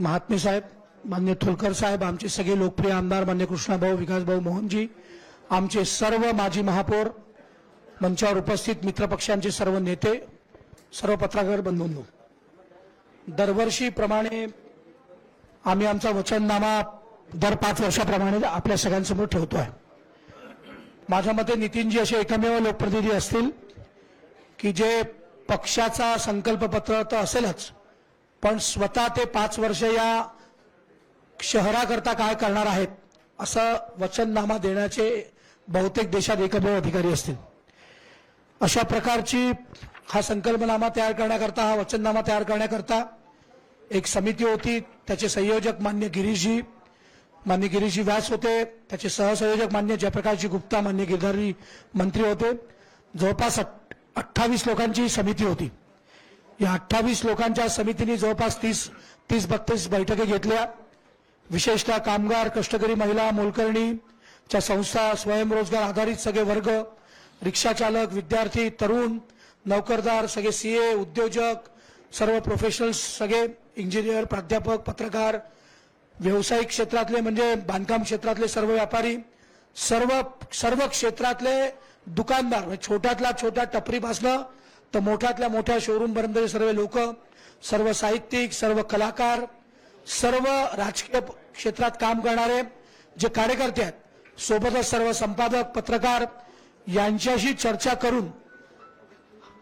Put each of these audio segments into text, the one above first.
महात्मे साहेब, मान्य थोलकर साहेब, आमचे सगळे लोकप्रिय आमदार मान्य कृष्णाभाऊ विकासभाऊ मोहनजी, आमचे सर्व माजी महापौर, मंचावर उपस्थित मित्रपक्षांचे सर्व नेते, सर्व पत्रकार बंधूंनो, दरवर्षीप्रमाणे आम्ही आमचा वचननामा दर 5 वर्षाप्रमाणे आपल्या सगळ्यांसमोर ठेवतो आहे। माझ्या मते नितीनजी असे एकमेव लोकप्रतिनिधी असतील की जे पक्षाचा संकल्पपत्र तर असेलच, पण स्वतः ते 5 वर्ष या शहराकरता काय करणार आहेत असं वचननामा देण्याचे बहुतेक देशात एकमेव अधिकारी असतील। अशा प्रकारची हा संकल्पनामा तयार करण्याकरता, हा वचननामा तयार करण्याकरता एक समिती होती। त्याचे संयोजक मान्य गिरीशजी व्यास होते, त्याचे सहसंयोजक मान्य जयप्रकाशजी गुप्ता, मान्य गिरधारी मंत्री होते। जवळपास 28 लोकांची समिती होती। या 28 लोकांच्या समितीने जवळपास 30-32 बैठकी घेतल्या। विशेषतः कामगार, कष्टकरी महिला, मोलकरणीच्या संस्था, स्वयंरोजगार आधारित सगळे वर्ग, रिक्षा चालक, विद्यार्थी, तरुण, नोकरदार, सगळे सीए, उद्योजक, सर्व प्रोफेशनल्स, सगळे इंजिनियर, प्राध्यापक, पत्रकार, व्यावसायिक क्षेत्रातले म्हणजे बांधकाम क्षेत्रातले सर्व व्यापारी, सर्व क्षेत्रातले दुकानदार, म्हणजे छोट्यातला छोट्या टपरीपासनं तर मोठ्यातल्या मोठ्या शोरूम पर्यंतचे सर्व लोक, सर्व साहित्यिक, सर्व कलाकार, सर्व राजकीय क्षेत्रात काम करणारे जे कार्यकर्ते आहेत, सोबतच सर्व संपादक, पत्रकार यांच्याशी चर्चा करून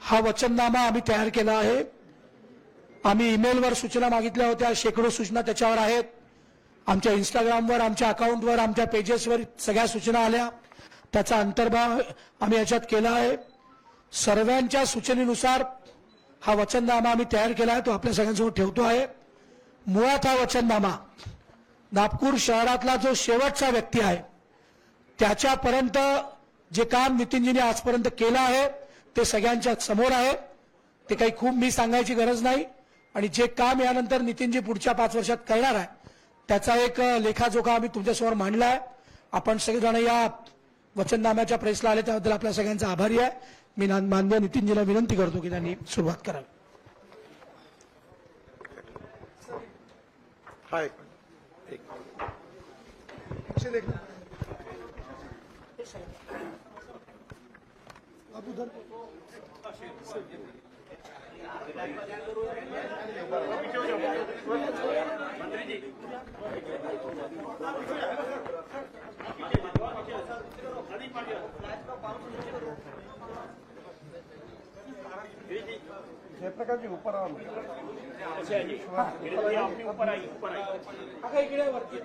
हा वचननामा आम्ही तयार केला आहे। आम्ही ईमेलवर सूचना मागितल्या होत्या, शेकडो सूचना त्याच्यावर आहेत। आमच्या इंस्टाग्रामवर, आमच्या अकाउंटवर, आमच्या पेजेसवर सगळ्या सूचना आल्या। त्याचा अंतर्भाव आम्ही याच्यात केला आहे। सर्वांच्या सूचनेनुसार हा वचननामा आम्ही तयार केला आहे, तो आपल्या सगळ्यांसमोर ठेवतो आहे। मुळात हा वचननामा नागपूर शहरातला जो शेवटचा व्यक्ती आहे त्याच्यापर्यंत जे काम नितीनजीने आजपर्यंत केलं आहे ते सगळ्यांच्या समोर आहे। ते काही खूप मी सांगायची गरज नाही, आणि जे काम यानंतर नितीनजी पुढच्या 5 वर्षात करणार आहे त्याचा एक लेखाजोखा आम्ही तुमच्यासमोर मांडला आहे। आपण सगळेजण या वचननाम्याच्या प्रेसला आले त्याबद्दल आपल्या सगळ्यांचा आभारी आहे। मी माननीय नितीनजीला विनंती करतो की त्यांनी सुरुवात करावी। हाय जयप्रकाश जी ऊपर आओ। अच्छा जी, ऊपर आई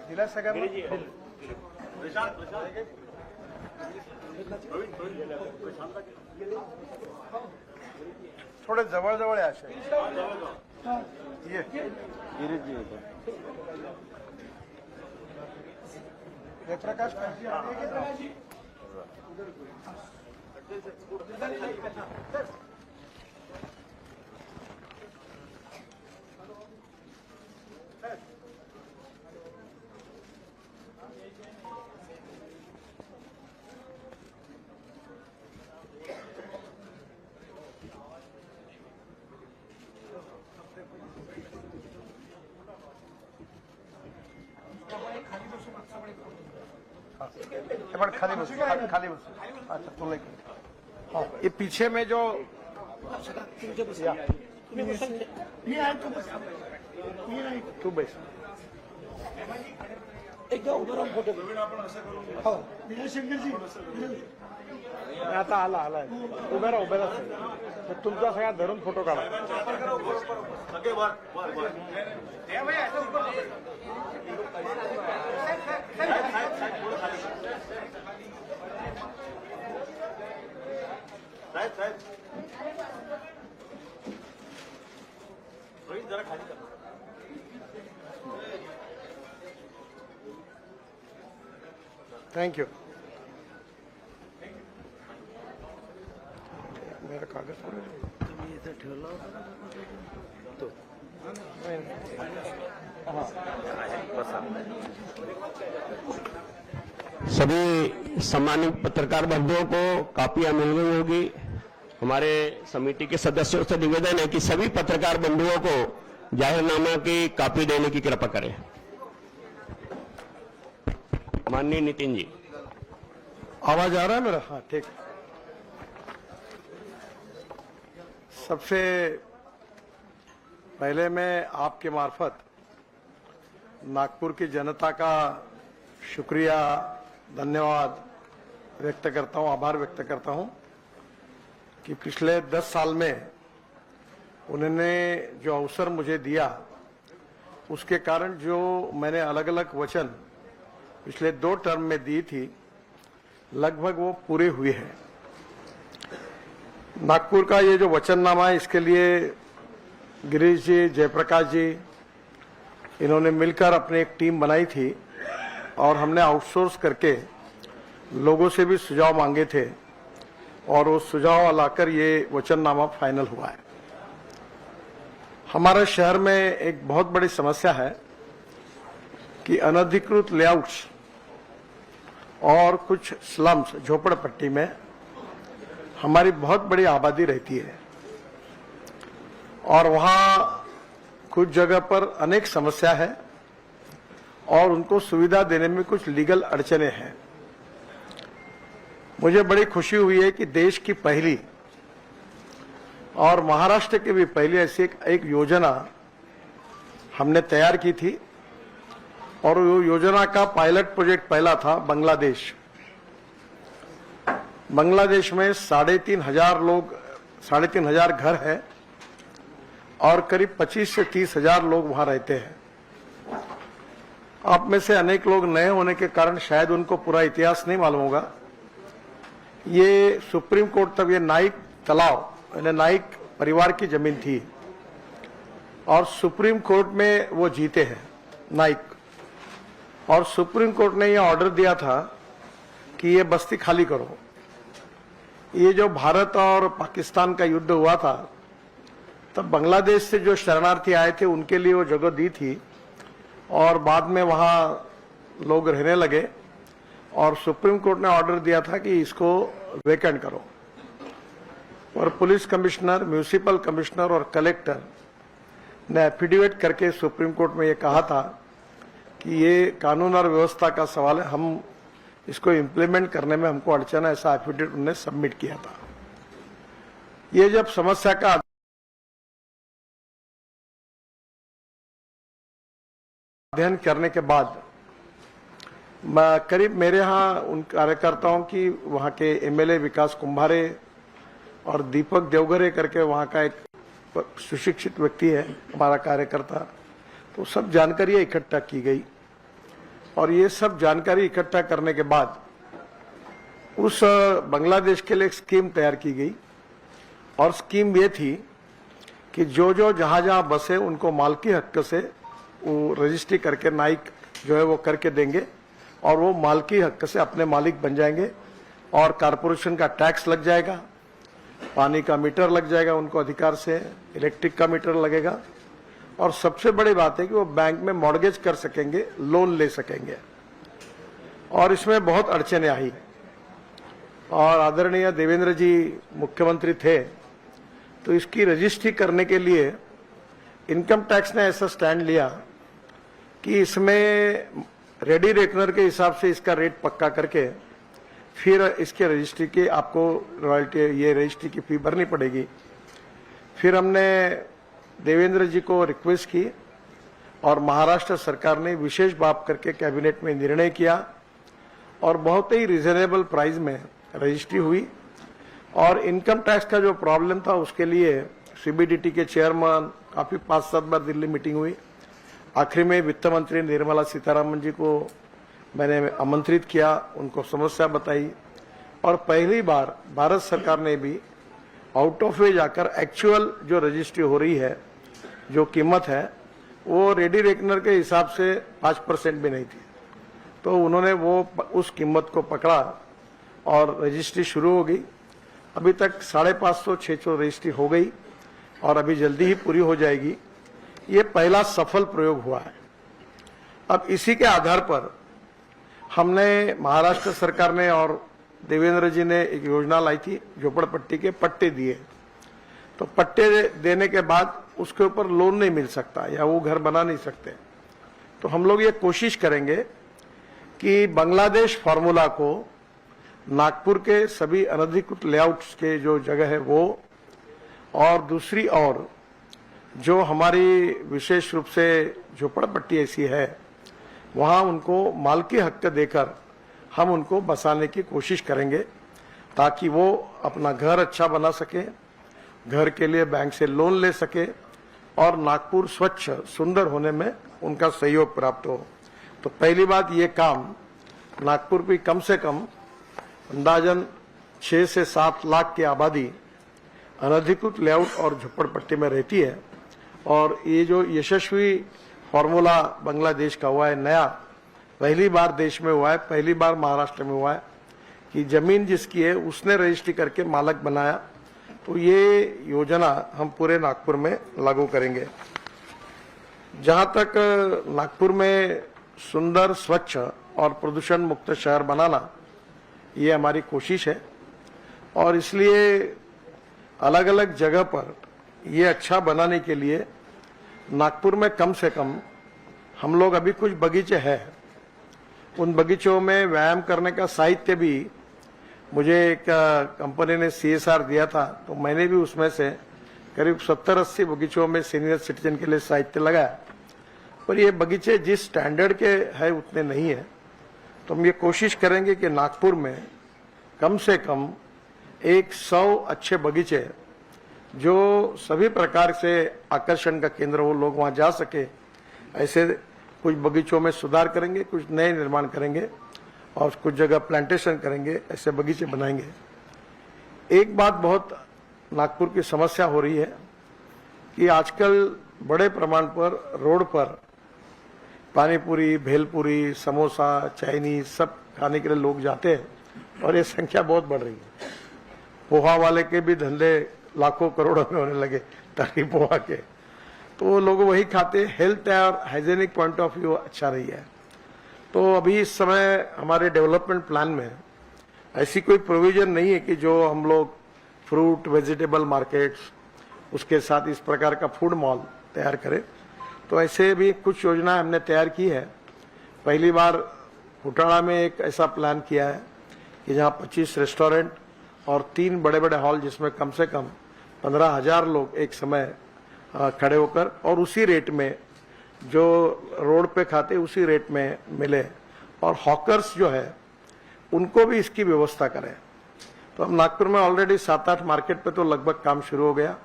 दिला सगळ्यांना। थोडे जवळ जवळ आहे असे ये जयप्रकाश खाली बस, खाली बस। अच्छा तो लेके हाँ, ये पीछे में जो तू बैस एकदा उभं राहून फोटो हो शंकरजी आता आला उभ्या राहा तुमचा सगळ्या धरून फोटो काढा। जरा खाली थैंक यू। मेरा कागज ठेवला तो सभी सम्मानित पत्रकार बंधुओं को कापियां मिल गई होगी। हमारे समिति के सदस्यों से निवेदन है कि सभी पत्रकार बंधुओं को जाहिरनामा की कॉपी देने की कृपा करें। माननीय नितिन जी। आवाज आ रहा है मेरा? हाँ, ठीक। सबसे पहले मैं आपके मार्फत नागपुर की जनता का शुक्रिया, धन्यवाद व्यक्त करता हूं, आभार व्यक्त करता हूं कि पिछले 10 साल में उन्होंने जो अवसर मुझे दिया, उसके कारण जो मैंने अलग अलग वचन पिछले 2 टर्म में दी थी, लगभग वो पूरे हुए हैं। नागपुर का ये जो वचननामा है, इसके लिए गिरीश जी, जयप्रकाश जी, इन्होंने मिलकर अपनी एक टीम बनाई थी और हमने आउटसोर्स करके लोगों से भी सुझाव मांगे थे और वो सुझाव लाकर ये वचननामा फाइनल हुआ है। हमारे शहर में एक बहुत बड़ी समस्या है कि अनधिकृत लेआउट्स और कुछ स्लम्स, झोपड़पट्टी में हमारी बहुत बड़ी आबादी रहती है और वहां कुछ जगह पर अनेक समस्या है और उनको सुविधा देने में कुछ लीगल अड़चने हैं। मुझे बड़ी खुशी हुई है कि देश की पहली और महाराष्ट्र की भी पहली ऐसी एक योजना हमने तैयार की थी और वो योजना का पायलट प्रोजेक्ट पहला था बांग्लादेश। बांग्लादेश में 3,500 लोग, 3,500 घर है और करीब 25 से 30,000 लोग वहां रहते हैं। आप में से अनेक लोग नए होने के कारण शायद उनको पूरा इतिहास नहीं मालूम होगा। ये सुप्रीम कोर्ट तक, ये नाइक तालाब यानी नाइक परिवार की जमीन थी और सुप्रीम कोर्ट में वो जीते हैं नाइक, और सुप्रीम कोर्ट ने यह ऑर्डर दिया था कि ये बस्ती खाली करो। ये जो भारत और पाकिस्तान का युद्ध हुआ था, तब बांग्लादेश से जो शरणार्थी आए थे उनके लिए वो जगह दी थी और बाद में वहां लोग रहने लगे और सुप्रीम कोर्ट ने ऑर्डर दिया था कि इसको वेकेंट करो। और पुलिस कमिश्नर, म्यूनिसिपल कमिश्नर और कलेक्टर ने एफिडेविट करके सुप्रीम कोर्ट में ये कहा था कि ये कानून और व्यवस्था का सवाल है, हम इसको इम्प्लीमेंट करने में हमको अड़चन है, ऐसा एफिडेविट उन्होंने सबमिट किया था। ये जब समस्या का अध्ययन करने के बाद करीब मेरे यहाँ उन कार्यकर्ताओं की, वहाँ के एमएलए विकास कुंभारे और दीपक देवघरे करके वहाँ का एक सुशिक्षित व्यक्ति है हमारा कार्यकर्ता, तो सब जानकारियां इकट्ठा की गई और ये सब जानकारी इकट्ठा करने के बाद उस बांग्लादेश के लिए एक स्कीम तैयार की गई और स्कीम ये थी कि जो जहां जहां बसे उनको मालकी हक से वो रजिस्ट्री करके नाइक जो है वो करके देंगे और वो मालकी हक से अपने मालिक बन जाएंगे और कारपोरेशन का टैक्स लग जाएगा, पानी का मीटर लग जाएगा उनको अधिकार से, इलेक्ट्रिक का मीटर लगेगा और सबसे बड़ी बात है कि वो बैंक में मॉर्गेज कर सकेंगे, लोन ले सकेंगे। और इसमें बहुत अड़चने आई और आदरणीय देवेंद्र जी मुख्यमंत्री थे, तो इसकी रजिस्ट्री करने के लिए इनकम टैक्स ने ऐसा स्टैंड लिया कि इसमें रेडी रेकनर के हिसाब से इसका रेट पक्का करके फिर इसके रजिस्ट्री की आपको रॉयल्टी, ये रजिस्ट्री की फी भरनी पड़ेगी। फिर हमने देवेंद्र जी को रिक्वेस्ट की और महाराष्ट्र सरकार ने विशेष बात करके कैबिनेट में निर्णय किया और बहुत ही रिजनेबल प्राइस में रजिस्ट्री हुई। और इनकम टैक्स का जो प्रॉब्लम था उसके लिए सीबीडीटी के चेयरमैन, काफी 5-7 बार दिल्ली मीटिंग हुई। आखिरी में वित्त मंत्री निर्मला सीतारामन जी को मैंने आमंत्रित किया, उनको समस्या बताई और पहली बार भारत सरकार ने भी आउट ऑफ वे जाकर एक्चुअल जो रजिस्ट्री हो रही है, जो कीमत है वो रेडी रेकनर के हिसाब से 5% भी नहीं थी, तो उन्होंने वो उस कीमत को पकड़ा और रजिस्ट्री शुरू हो गई। अभी तक 550-600 रजिस्ट्री हो गई और अभी जल्दी ही पूरी हो जाएगी। ये पहला सफल प्रयोग हुआ है। अब इसी के आधार पर हमने, महाराष्ट्र सरकार ने और देवेंद्र जी ने एक योजना लाई थी, झोपड़पट्टी के पट्टे दिए। तो पट्टे देने के बाद उसके ऊपर लोन नहीं मिल सकता या वो घर बना नहीं सकते। तो हम लोग ये कोशिश करेंगे कि बांग्लादेश फार्मूला को नागपुर के सभी अनधिकृत लेआउट्स के जो जगह है वो, और दूसरी ओर जो हमारी विशेष रूप से झोपड़पट्टी ऐसी है वहां उनको मालकी हक देकर हम उनको बसाने की कोशिश करेंगे ताकि वो अपना घर अच्छा बना सके, घर के लिए बैंक से लोन ले सके और नागपुर स्वच्छ सुंदर होने में उनका सहयोग प्राप्त हो। तो पहली बात, ये काम नागपुर की कम से कम अंदाजन 6 से 7 लाख की आबादी अनधिकृत लेआउट और झुप्पड़पट्टी में रहती है, और ये जो यशस्वी फॉर्मूला बांग्लादेश का हुआ है नया, पहली बार देश में हुआ है, पहली बार महाराष्ट्र में हुआ है कि जमीन जिसकी है उसने रजिस्ट्री करके मालक बनाया। तो ये योजना हम पूरे नागपुर में लागू करेंगे। जहां तक नागपुर में सुंदर, स्वच्छ और प्रदूषण मुक्त शहर बनाना, ये हमारी कोशिश है, और इसलिए अलग अलग जगह पर ये अच्छा बनाने के लिए नागपुर में कम से कम हम लोग अभी कुछ बगीचे हैं, उन बगीचों में व्यायाम करने का साहित्य भी मुझे एक कंपनी ने CSR दिया था, तो मैंने भी उसमें से करीब 70-80 बगीचों में सीनियर सिटीजन के लिए साहित्य लगाया। पर ये बगीचे जिस स्टैंडर्ड के हैं उतने नहीं है। तो हम ये कोशिश करेंगे कि नागपुर में कम से कम 100 अच्छे बगीचे जो सभी प्रकार से आकर्षण का केंद्र हो, लोग वहां जा सके, ऐसे कुछ बगीचों में सुधार करेंगे, कुछ नए निर्माण करेंगे और कुछ जगह प्लांटेशन करेंगे, ऐसे बगीचे बनाएंगे। एक बात बहुत नागपुर की समस्या हो रही है कि आजकल बड़े प्रमाण पर रोड पर पानीपुरी, भेलपुरी, समोसा, चाइनीज सब खाने के लिए लोग जाते हैं और ये संख्या बहुत बढ़ रही है। पोहा वाले के भी धंधे लाखों करोड़ों में होने लगे, तरी पोहा के, तो लोग वही खाते। हेल्थ और हाइजेनिक पॉइंट ऑफ व्यू अच्छा रही है। तो अभी इस समय हमारे डेवलपमेंट प्लान में ऐसी कोई प्रोविजन नहीं है कि जो हम लोग फ्रूट, वेजिटेबल मार्केट्स, उसके साथ इस प्रकार का फूड मॉल तैयार करें। तो ऐसे भी कुछ योजनाएं हमने तैयार की है। पहली बार फुटाड़ा में एक ऐसा प्लान किया है कि जहां 25 रेस्टोरेंट और 3 बड़े बड़े हॉल, जिसमें कम से कम 15,000 लोग एक समय खड़े होकर और उसी रेट में जो रोड पे खाते उसी रेट में मिले, और हॉकर्स जो है उनको भी इसकी व्यवस्था करें। तो हम नागपुर में ऑलरेडी 7-8 मार्केट पे तो लगभग काम शुरू हो गया।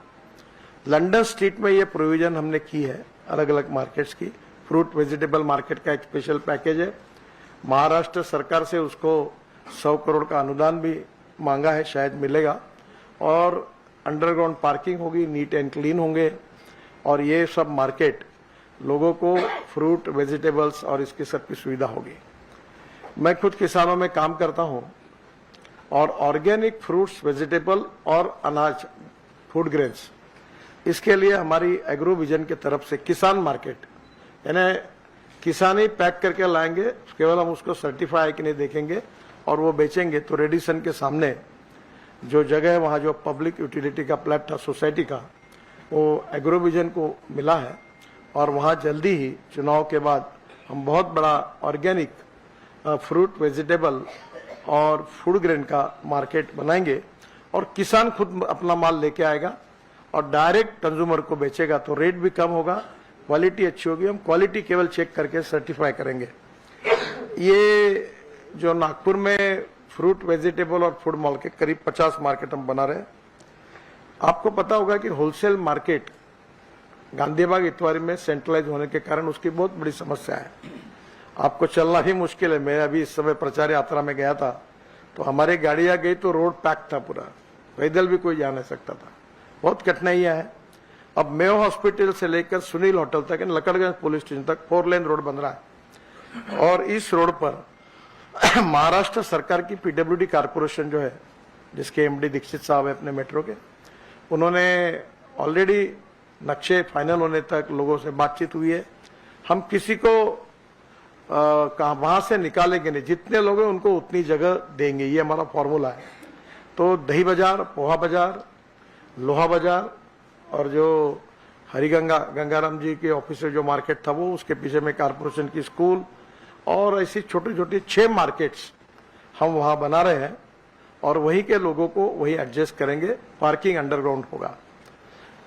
लंदन स्ट्रीट में ये प्रोविजन हमने की है अलग अलग मार्केट्स की। फ्रूट वेजिटेबल मार्केट का एक स्पेशल पैकेज है। महाराष्ट्र सरकार से उसको 100 करोड़ का अनुदान भी मांगा है, शायद मिलेगा। और अंडरग्राउंड पार्किंग होगी, नीट एंड क्लीन होंगे, और ये सब मार्केट लोगों को फ्रूट, वेजिटेबल्स और इसकी सबकी सुविधा होगी। मैं खुद किसानों में काम करता हूं और ऑर्गेनिक फ्रूट्स, वेजिटेबल और अनाज, फूड ग्रेन्स, इसके लिए हमारी एग्रो विजन की तरफ से किसान मार्केट, यानी किसान ही पैक करके लाएंगे, केवल हम उसको सर्टिफाई कि नहीं देखेंगे और वो बेचेंगे। तो रेडिसन के सामने जो जगह है वहाँ जो पब्लिक यूटिलिटी का प्लाट था सोसाइटी का, वो एग्रो विजन को मिला है, और वहाँ जल्दी ही चुनाव के बाद हम बहुत बड़ा ऑर्गेनिक फ्रूट, वेजिटेबल और फूड ग्रेन का मार्केट बनाएंगे, और किसान खुद अपना माल लेके आएगा और डायरेक्ट कंज्यूमर को बेचेगा। तो रेट भी कम होगा, क्वालिटी अच्छी होगी। हम क्वालिटी केवल चेक करके सर्टिफाई करेंगे। ये जो नागपुर में फ्रूट, वेजिटेबल और फूड मॉल के करीब 50 मार्केट हम बना रहे हैं। आपको पता होगा कि होलसेल मार्केट गांधीबाग इतवारी में सेंट्रलाइज होने के कारण उसकी बहुत बड़ी समस्या है। आपको चलना ही मुश्किल है। मैं अभी इस समय प्रचार यात्रा में गया था तो हमारी गाड़ियां गई तो रोड पैक था पूरा, पैदल भी कोई जा नहीं सकता था। बहुत कठिनाइयां हैं। अब मेयो हॉस्पिटल से लेकर सुनील होटल तक, लकड़गंज पुलिस स्टेशन तक 4 लेन रोड बन रहा है, और इस रोड पर महाराष्ट्र सरकार की PWD कारपोरेशन जो है, जिसके MD दीक्षित साहब है अपने मेट्रो के, उन्होंने ऑलरेडी नक्शे फाइनल होने तक लोगों से बातचीत हुई है। हम किसी को वहां से निकालेंगे नहीं, जितने लोग हैं उनको उतनी जगह देंगे, ये हमारा फॉर्मूला है। तो दही बाजार, पोहा बाजार, लोहा बाजार और जो हरिगंगा गंगाराम जी के ऑफिस से जो मार्केट था वो, उसके पीछे में कारपोरेशन की स्कूल, और ऐसी छोटी छोटी 6 मार्केट्स हम वहां बना रहे हैं और वहीं के लोगों को वही एडजस्ट करेंगे। पार्किंग अंडरग्राउंड होगा।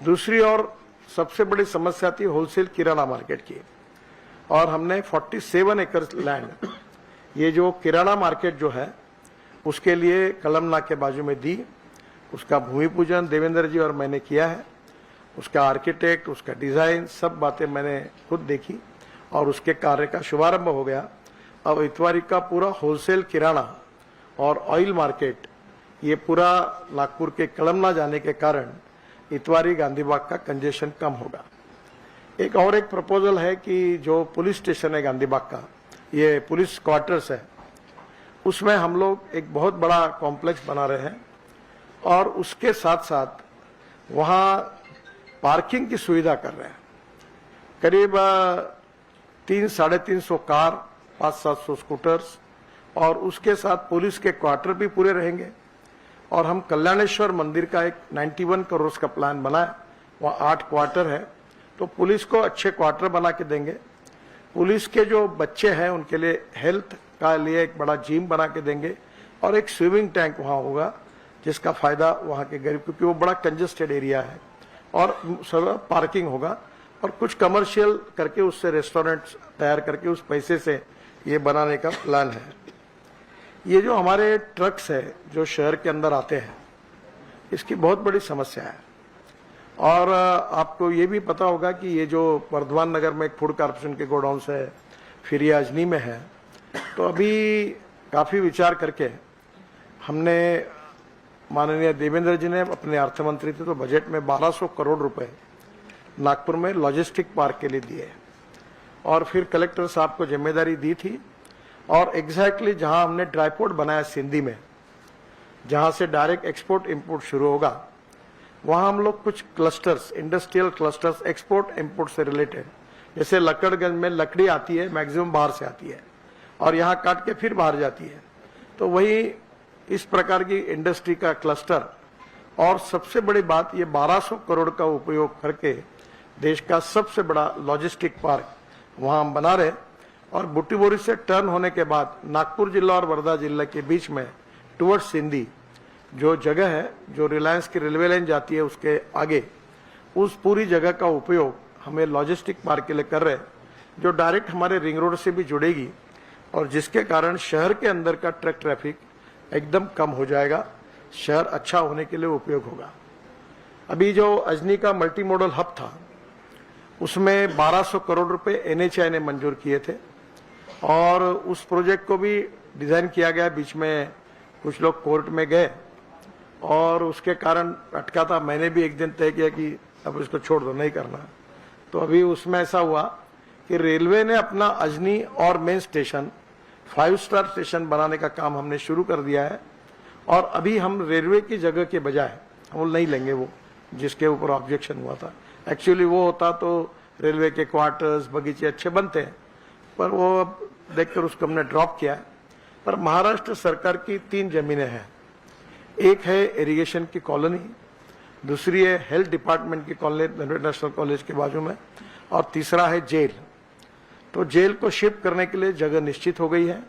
दूसरी ओर सबसे बड़ी समस्या थी होलसेल किराना मार्केट की, और हमने 47 एकड़ लैंड, ये जो किराना मार्केट जो है उसके लिए कलमना के बाजू में दी। उसका भूमि पूजन देवेंद्र जी और मैंने किया है। उसका आर्किटेक्ट, उसका डिजाइन, सब बातें मैंने खुद देखी और उसके कार्य का शुभारंभ हो गया। अब इतवारी का पूरा होलसेल किराना और ऑयल मार्केट, ये पूरा नागपुर के कलमना जाने के कारण इतवारी गांधीबाग का कंजेशन कम होगा। एक और एक प्रपोजल है कि जो पुलिस स्टेशन है गांधीबाग का, ये पुलिस क्वार्टर्स है, उसमें हम लोग एक बहुत बड़ा कॉम्प्लेक्स बना रहे हैं और उसके साथ साथ वहां पार्किंग की सुविधा कर रहे हैं। करीब 300-350 कार, 500-700 स्कूटर्स, और उसके साथ पुलिस के क्वार्टर भी पूरे रहेंगे। और हम कल्याणेश्वर मंदिर का एक 91 करोड़ का प्लान बनाया, वहाँ 8 क्वार्टर है, तो पुलिस को अच्छे क्वार्टर बना के देंगे। पुलिस के जो बच्चे हैं उनके लिए हेल्थ का लिए एक बड़ा जिम बना के देंगे और एक स्विमिंग टैंक वहाँ होगा, जिसका फायदा वहाँ के गरीब, क्योंकि वो बड़ा कंजेस्टेड एरिया है, और सब पार्किंग होगा। और कुछ कमर्शियल करके उससे रेस्टोरेंट तैयार करके उस पैसे से ये बनाने का प्लान है। ये जो हमारे ट्रक्स है जो शहर के अंदर आते हैं, इसकी बहुत बड़ी समस्या है। और आपको ये भी पता होगा कि ये जो वर्धमान नगर में एक फूड कॉर्पोरेशन के गोडाउन्स है, फिर ये अजनी में है, तो अभी काफी विचार करके हमने, माननीय देवेंद्र जी ने अपने अर्थ मंत्री थे तो बजट में 1200 करोड़ रुपए नागपुर में लॉजिस्टिक पार्क के लिए दिए, और फिर कलेक्टर साहब को जिम्मेदारी दी थी। और एग्जैक्टली जहां हमने ड्राईपोर्ट बनाया सिंधी में, जहां से डायरेक्ट एक्सपोर्ट इंपोर्ट शुरू होगा, वहां हम लोग कुछ clusters, industrial clusters, export import से रिलेटेड, जैसे लक्कड़गंज में लकड़ी आती है, मैक्सिमम बाहर से आती है और यहाँ काट के फिर बाहर जाती है, तो वही इस प्रकार की इंडस्ट्री का क्लस्टर। और सबसे बड़ी बात, ये 1200 करोड़ का उपयोग करके देश का सबसे बड़ा लॉजिस्टिक पार्क वहां हम बना रहे। और बुट्टीबोरी से टर्न होने के बाद नागपुर जिला और वर्धा जिला के बीच में टुवर्ड्स सिंधी जो जगह है, जो रिलायंस की रेलवे लाइन जाती है उसके आगे, उस पूरी जगह का उपयोग हमें लॉजिस्टिक पार्क के लिए कर रहे हैं, जो डायरेक्ट हमारे रिंग रोड से भी जुड़ेगी और जिसके कारण शहर के अंदर का ट्रक ट्रैफिक एकदम कम हो जाएगा। शहर अच्छा होने के लिए उपयोग होगा। अभी जो अजनी का मल्टी मॉडल हब था, उसमें 1200 करोड़ रुपए NHAI ने मंजूर किए थे और उस प्रोजेक्ट को भी डिजाइन किया गया। बीच में कुछ लोग कोर्ट में गए और उसके कारण अटका था। मैंने भी एक दिन तय किया कि अब इसको छोड़ दो, नहीं करना। तो अभी उसमें ऐसा हुआ कि रेलवे ने अपना अजनी और मेन स्टेशन 5 स्टार स्टेशन बनाने का काम हमने शुरू कर दिया है। और अभी हम रेलवे की जगह के बजाय हम नहीं लेंगे वो जिसके ऊपर ऑब्जेक्शन हुआ था। एक्चुअली वो होता तो रेलवे के क्वार्टर्स, बगीचे अच्छे बनते हैं, पर वो अब देखकर उसको हमने ड्रॉप किया। पर महाराष्ट्र सरकार की 3 जमीनें हैं। एक है इरिगेशन की कॉलोनी, दूसरी है हेल्थ डिपार्टमेंट की कॉलोनी नेशनल कॉलेज के बाजू में, और तीसरा है जेल। तो जेल को शिफ्ट करने के लिए जगह निश्चित हो गई है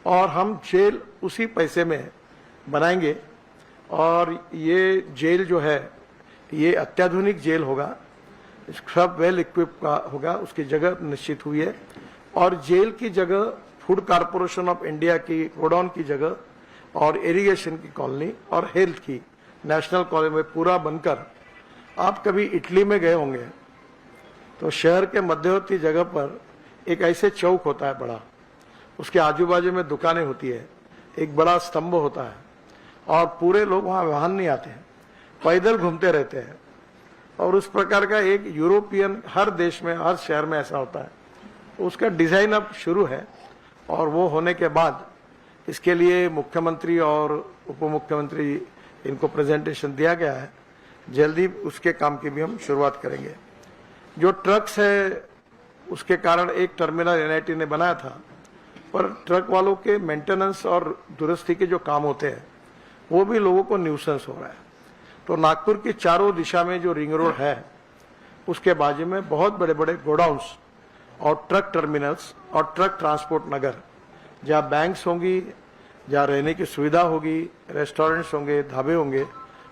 और हम जेल उसी पैसे में बनाएंगे। और ये जेल जो है ये अत्याधुनिक जेल होगा, सब वेल इक्विप का होगा, उसकी जगह निश्चित हुई है। और जेल की जगह फूड कॉर्पोरेशन ऑफ इंडिया की गोडाउन की जगह और इरिगेशन की कॉलोनी और हेल्थ की नेशनल कॉलेज में पूरा बनकर, आप कभी इटली में गए होंगे तो शहर के मध्यवर्ती जगह पर एक ऐसे चौक होता है बड़ा, उसके आजू बाजू में दुकानें होती है, एक बड़ा स्तंभ होता है और पूरे लोग वहां वाहन नहीं आते हैं, पैदल घूमते रहते हैं। और उस प्रकार का एक यूरोपियन हर देश में, हर शहर में ऐसा होता है। तो उसका डिजाइन अब शुरू है और वो होने के बाद इसके लिए मुख्यमंत्री और उप मुख्यमंत्री इनको प्रेजेंटेशन दिया गया है। जल्दी उसके काम की भी हम शुरुआत करेंगे। जो ट्रक्स है उसके कारण एक टर्मिनल NIT ने बनाया था, पर ट्रक वालों के मेंटेनेंस और दुरुस्ती के जो काम होते हैं वो भी लोगों को न्यूसेंस हो रहा है। तो नागपुर की चारों दिशा में जो रिंग रोड है उसके बाजू में बहुत बड़े बड़े गोडाउन्स और ट्रक टर्मिनल्स और ट्रक ट्रांसपोर्ट नगर, जहाँ बैंक्स होंगी, जहाँ रहने की सुविधा होगी, रेस्टोरेंट्स होंगे, ढाबे होंगे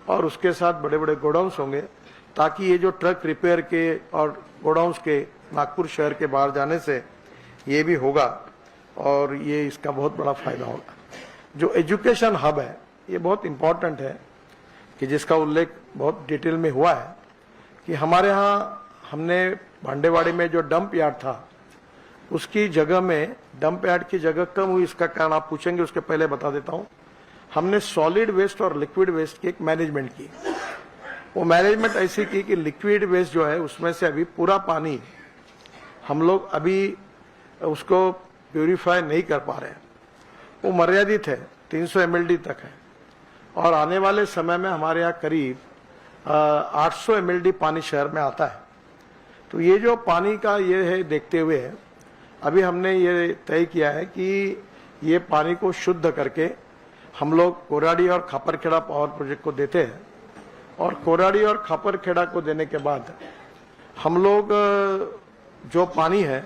और उसके साथ बड़े बड़े गोडाउन्स होंगे, ताकि ये जो ट्रक रिपेयर के और गोडाउन्स के नागपुर शहर के बाहर जाने से ये भी होगा और ये इसका बहुत बड़ा फायदा होगा। जो एजुकेशन हब है ये बहुत इंपॉर्टेंट है कि जिसका उल्लेख बहुत डिटेल में हुआ है कि हमारे यहाँ हमने भांडेवाड़ी में जो डंप यार्ड था उसकी जगह में, डंप यार्ड की जगह कम हुई, इसका कारण आप पूछेंगे, उसके पहले बता देता हूं। हमने सॉलिड वेस्ट और लिक्विड वेस्ट की एक मैनेजमेंट की। वो मैनेजमेंट ऐसी की कि लिक्विड वेस्ट जो है उसमें से अभी पूरा पानी हम लोग अभी उसको प्यूरिफाई नहीं कर पा रहे हैं, वो मर्यादित है, 300 mld तक है और आने वाले समय में हमारे यहाँ करीब 800 mld पानी शहर में आता है। तो ये जो पानी का ये है, देखते हुए है अभी हमने ये तय किया है कि ये पानी को शुद्ध करके हम लोग कोराडी और खापरखेड़ा पावर प्रोजेक्ट को देते हैं और कोराडी और खापरखेड़ा को देने के बाद हम लोग जो पानी है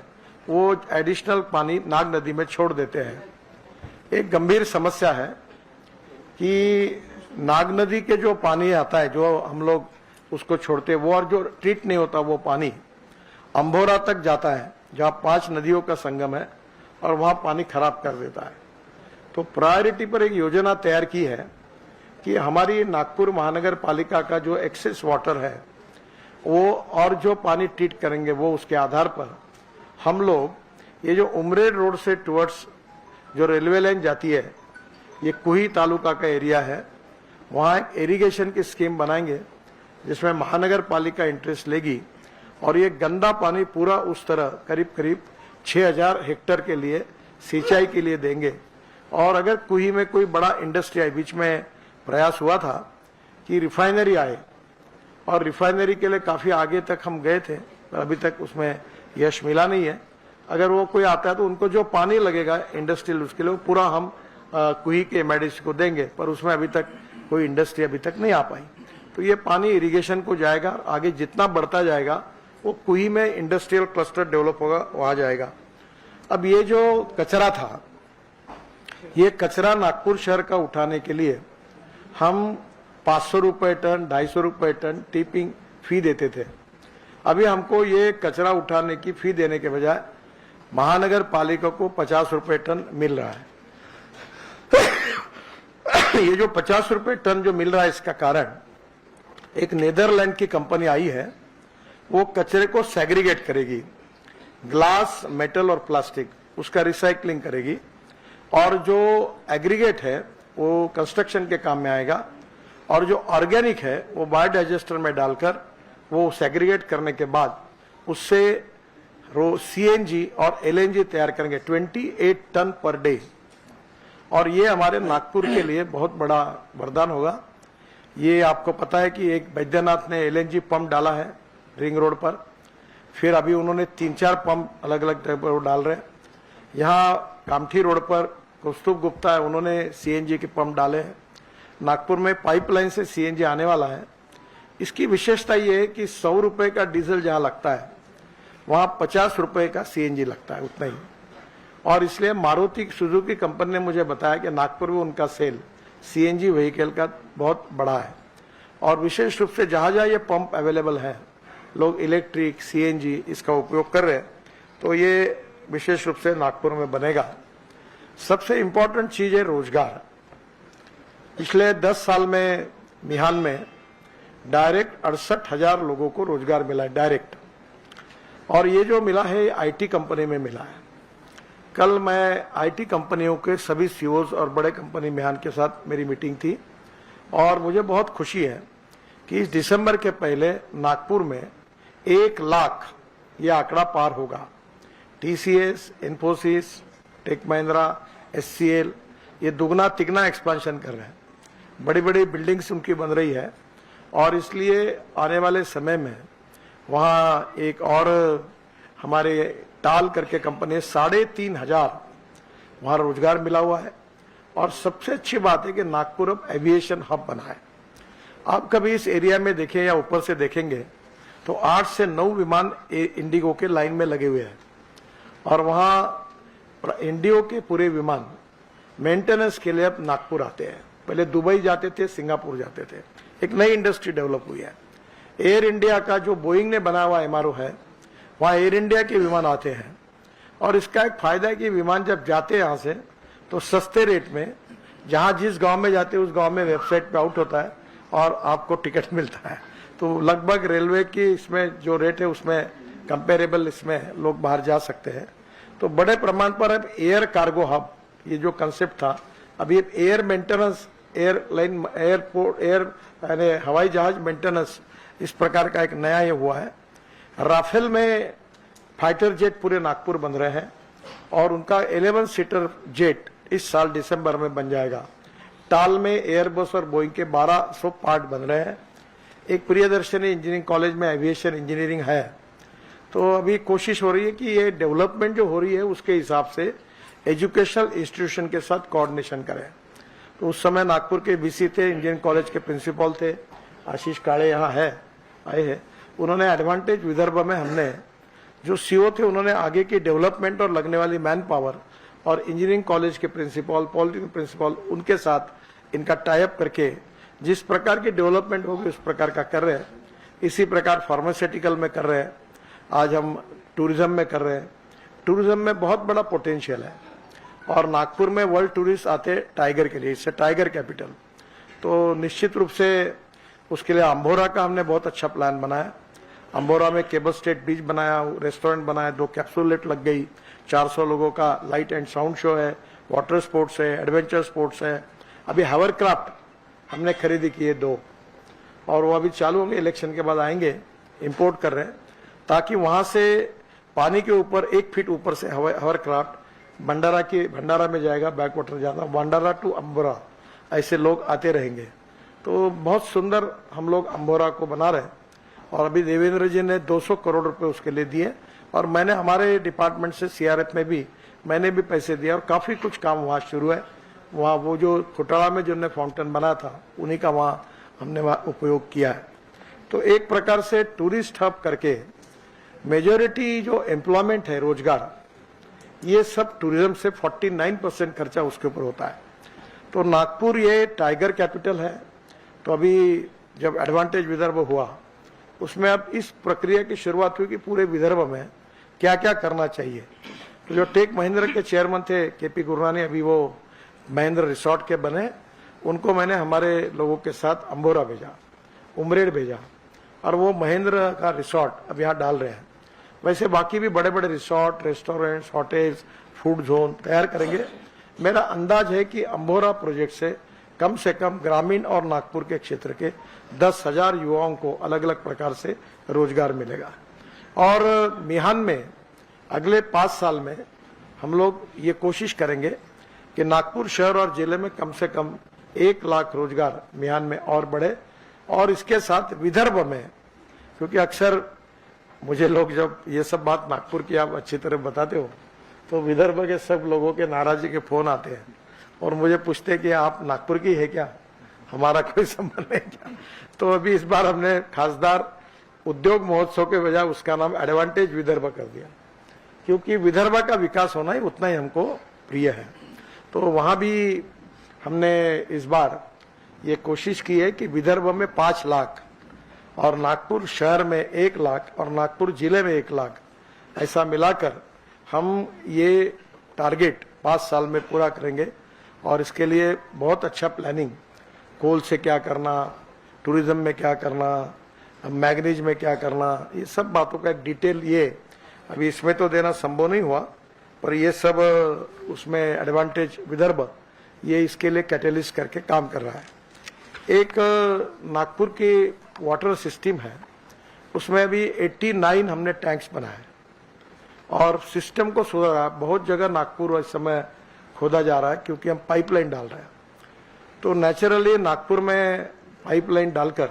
वो एडिशनल पानी नाग नदी में छोड़ देते हैं। एक गंभीर समस्या है कि नाग नदी के जो पानी आता है, जो हम लोग उसको छोड़ते हैं, वो और जो ट्रीट नहीं होता वो पानी अंबोरा तक जाता है, जहाँ 5 नदियों का संगम है और वहाँ पानी खराब कर देता है। तो प्रायोरिटी पर एक योजना तैयार की है कि हमारी नागपुर महानगर पालिका का जो एक्सेस वाटर है वो और जो पानी ट्रीट करेंगे वो उसके आधार पर हम लोग ये जो उमरेड रोड से टुवर्ड्स जो रेलवे लाइन जाती है, ये कुही तालुका का एरिया है, वहाँ एक इरिगेशन की स्कीम बनाएंगे जिसमें महानगर पालिका इंटरेस्ट लेगी और ये गंदा पानी पूरा उस तरह करीब करीब 6000 हेक्टेयर के लिए सिंचाई के लिए देंगे। और अगर कुही में कोई बड़ा इंडस्ट्री आए, बीच में प्रयास हुआ था कि रिफाइनरी आए और रिफाइनरी के लिए काफी आगे तक हम गए थे पर अभी तक उसमें यश मिला नहीं है। अगर वो कोई आता है तो उनको जो पानी लगेगा इंडस्ट्रियल, उसके लिए वो पूरा हम कुही के एमआईडीसी को देंगे, पर उसमें अभी तक कोई इंडस्ट्री अभी तक नहीं आ पाई। तो ये पानी इरिगेशन को जाएगा, आगे जितना बढ़ता जाएगा वो कुही में इंडस्ट्रियल क्लस्टर डेवलप होगा, वहां जाएगा। अब ये जो कचरा था, ये कचरा नागपुर शहर का उठाने के लिए हम 500 रुपए टन, 250 रुपए टन टिपिंग फी देते थे। अभी हमको ये कचरा उठाने की फी देने के बजाय महानगर पालिका को 50 रुपए टन मिल रहा है। ये जो 50 रुपए टन जो मिल रहा है, इसका कारण एक नीदरलैंड की कंपनी आई है, वो कचरे को सेग्रीगेट करेगी, ग्लास, मेटल और प्लास्टिक, उसका रिसाइकलिंग करेगी और जो एग्रीगेट है वो कंस्ट्रक्शन के काम में आएगा और जो ऑर्गेनिक है वो बायोडाइजेस्टर में डालकर वो सेग्रीगेट करने के बाद उससे सीएनजी और एलएनजी तैयार करेंगे 28 टन पर डे। और ये हमारे नागपुर के लिए बहुत बड़ा वरदान होगा। ये आपको पता है कि एक बैद्यनाथ ने एलएनजी पंप डाला है रिंग रोड पर, फिर अभी उन्होंने 3-4 पंप अलग अलग जगह पर डाल रहे हैं। यहाँ कामठी रोड पर कौस्तुभ गुप्ता है, उन्होंने सीएनजी के पंप डाले हैं। नागपुर में पाइपलाइन से सीएनजी आने वाला है। इसकी विशेषता ये है कि 100 रुपए का डीजल जहाँ लगता है वहाँ 50 रुपए का सीएनजी लगता है, उतना ही। और इसलिए मारुति सुजुकी कंपनी ने मुझे बताया कि नागपुर में उनका सेल सीएनजी व्हीकल का बहुत बड़ा है और विशेष रूप से जहाँ जहाँ ये पंप अवेलेबल है, लोग इलेक्ट्रिक सीएनजी इसका उपयोग कर रहे हैं, तो ये विशेष रूप से नागपुर में बनेगा। सबसे इम्पोर्टेंट चीज है रोजगार। पिछले 10 साल में मिहान में डायरेक्ट 68,000 लोगों को रोजगार मिला है, डायरेक्ट। और ये जो मिला है आईटी कंपनी में मिला है। कल मैं आईटी कंपनियों के सभी सीईओज और बड़े कंपनी मिहान के साथ मेरी मीटिंग थी और मुझे बहुत खुशी है कि इस दिसंबर के पहले नागपुर में 1 लाख ये आंकड़ा पार होगा। TCS, Infosys, Tech Mahindra, HCL ये दुगना तिगना एक्सपेंशन कर रहे हैं। बड़ी बड़ी बिल्डिंग्स उनकी बन रही है और इसलिए आने वाले समय में वहाँ एक और हमारे टाल करके कंपनी 3,500 वहाँ रोजगार मिला हुआ है। और सबसे अच्छी बात है कि नागपुर अब एविएशन हब बना है। आप कभी इस एरिया में देखें या ऊपर से देखेंगे तो 8 से 9 विमान इंडिगो के लाइन में लगे हुए हैं और वहां इंडिगो के पूरे विमान मेंटेनेंस के लिए अब नागपुर आते हैं। पहले दुबई जाते थे, सिंगापुर जाते थे। एक नई इंडस्ट्री डेवलप हुई है। एयर इंडिया का जो बोइंग ने बना हुआ MRO है, वहां एयर इंडिया के विमान आते हैं और इसका एक फायदा है कि विमान जब जाते हैं यहां से तो सस्ते रेट में, जहां जिस गांव में जाते हैं उस गांव में वेबसाइट पे आउट होता है और आपको टिकट मिलता है। तो लगभग रेलवे की इसमें जो रेट है उसमें कंपेरेबल इसमें लोग बाहर जा सकते हैं। तो बड़े प्रमाण पर अब एयर कार्गो हब, ये जो कंसेप्ट था, अभी air maintenance, airline, airport, air यानी हवाई जहाज मेंटेनेंस, इस प्रकार का एक नया ये हुआ है। राफेल में फाइटर जेट पूरे नागपुर बन रहे हैं और उनका 11 सीटर जेट इस साल दिसंबर में बन जाएगा। टाल में एयरबस और बोइंग के 1200 पार्ट बन रहे हैं। एक प्रियदर्शनी इंजीनियरिंग कॉलेज में एविएशन इंजीनियरिंग है। तो अभी कोशिश हो रही है कि ये डेवलपमेंट जो हो रही है उसके हिसाब से एजुकेशनल इंस्टीट्यूशन के साथ कोऑर्डिनेशन करें। तो उस समय नागपुर के BC थे, इंजीनियरिंग कॉलेज के प्रिंसिपल थे, आशीष काड़े यहाँ है, आए हैं। उन्होंने एडवांटेज विदर्भ में, हमने जो CO थे उन्होंने आगे की डेवलपमेंट और लगने वाली मैन पावर और इंजीनियरिंग कॉलेज के प्रिंसिपल, पॉलिटेक्निक प्रिंसिपल, उनके साथ इनका टाइप करके जिस प्रकार की डेवलपमेंट होगी उस प्रकार का कर रहे हैं। इसी प्रकार फार्मास्यूटिकल में कर रहे हैं, आज हम टूरिज्म में कर रहे हैं। टूरिज्म में बहुत बड़ा पोटेंशियल है और नागपुर में वर्ल्ड टूरिस्ट आते टाइगर के लिए, इससे टाइगर कैपिटल। तो निश्चित रूप से उसके लिए अम्बोरा का हमने बहुत अच्छा प्लान बनाया। अम्बोरा में केबल स्टेट बीच बनाया, रेस्टोरेंट बनाया, 2 कैप्सूलेट लग गई, 400 लोगों का लाइट एंड साउंड शो है, वाटर स्पोर्ट्स है, एडवेंचर स्पोर्ट्स है। अभी हावरक्राफ्ट हमने खरीदी की है 2 और वो अभी चालू होंगे, इलेक्शन के बाद आएंगे। इंपोर्ट कर रहे हैं ताकि वहां से पानी के ऊपर 1 फीट ऊपर से हावरक्राफ्ट भंडारा में जाएगा, बैक वाटर जाता, भंडारा टू अम्बोरा, ऐसे लोग आते रहेंगे। तो बहुत सुंदर हम लोग अम्बोरा को बना रहे हैं और अभी देवेंद्र जी ने 200 करोड़ रुपए उसके लिए दिए और मैंने हमारे डिपार्टमेंट से CRF में भी मैंने भी पैसे दिए और काफी कुछ काम वहां शुरू है। वहां वो जो फुटाड़ा में जो फाउंटेन बना था उन्हीं का वहां हमने वहां उपयोग किया है। तो एक प्रकार से टूरिस्ट हब करके मेजोरिटी जो एम्प्लॉयमेंट है, रोजगार, ये सब टूरिज्म से 49% खर्चा उसके ऊपर होता है। तो नागपुर ये टाइगर कैपिटल है। तो अभी जब एडवांटेज विदर्भ हुआ उसमें अब इस प्रक्रिया की शुरुआत हुई कि पूरे विदर्भ में क्या क्या करना चाहिए। तो जो टेक महिंद्रा के चेयरमैन थे KP गुरनानी, अभी वो महिंद्रा रिसोर्ट के बने, उनको मैंने हमारे लोगों के साथ अम्बोरा भेजा, उमरेड भेजा और वो महिंद्रा का रिसोर्ट अब यहाँ डाल रहे हैं। वैसे बाकी भी बड़े बड़े resort, restaurants, hotels, food zone तैयार करेंगे। मेरा अंदाज है कि अम्बोरा प्रोजेक्ट से कम ग्रामीण और नागपुर के क्षेत्र के 10,000 युवाओं को अलग अलग प्रकार से रोजगार मिलेगा। और मिहान में अगले 5 साल में हम लोग ये कोशिश करेंगे कि नागपुर शहर और जिले में कम से कम 1 लाख रोजगार मिहान में और बढ़े। और इसके साथ विदर्भ में, क्योंकि अक्सर मुझे लोग जब ये सब बात नागपुर की आप अच्छी तरह बताते हो तो विदर्भ के सब लोगों के नाराजगी के फोन आते हैं और मुझे पूछते हैं कि आप नागपुर की है क्या, हमारा कोई संबंध नहीं क्या। तो अभी इस बार हमने खासदार उद्योग महोत्सव के बजाय उसका नाम एडवांटेज विदर्भ कर दिया, क्योंकि विदर्भ का विकास होना ही उतना ही हमको प्रिय है। तो वहां भी हमने इस बार ये कोशिश की है कि विदर्भ में 5 लाख और नागपुर शहर में 1 लाख और नागपुर जिले में 1 लाख, ऐसा मिलाकर हम ये टारगेट 5 साल में पूरा करेंगे। और इसके लिए बहुत अच्छा प्लानिंग, कोल से क्या करना, टूरिज्म में क्या करना, मैग्नीज में क्या करना, ये सब बातों का एक डिटेल, ये अभी इसमें तो देना संभव नहीं हुआ, पर ये सब उसमें एडवांटेज विदर्भ ये इसके लिए कैटेलिस्ट करके काम कर रहा है। एक नागपुर की वाटर सिस्टम है, उसमें अभी 89 हमने टैंक्स बनाए और सिस्टम को सुधारा। बहुत जगह नागपुर इस समय खोदा जा रहा है क्योंकि हम पाइपलाइन डाल रहे हैं। तो नेचुरली नागपुर में पाइपलाइन डालकर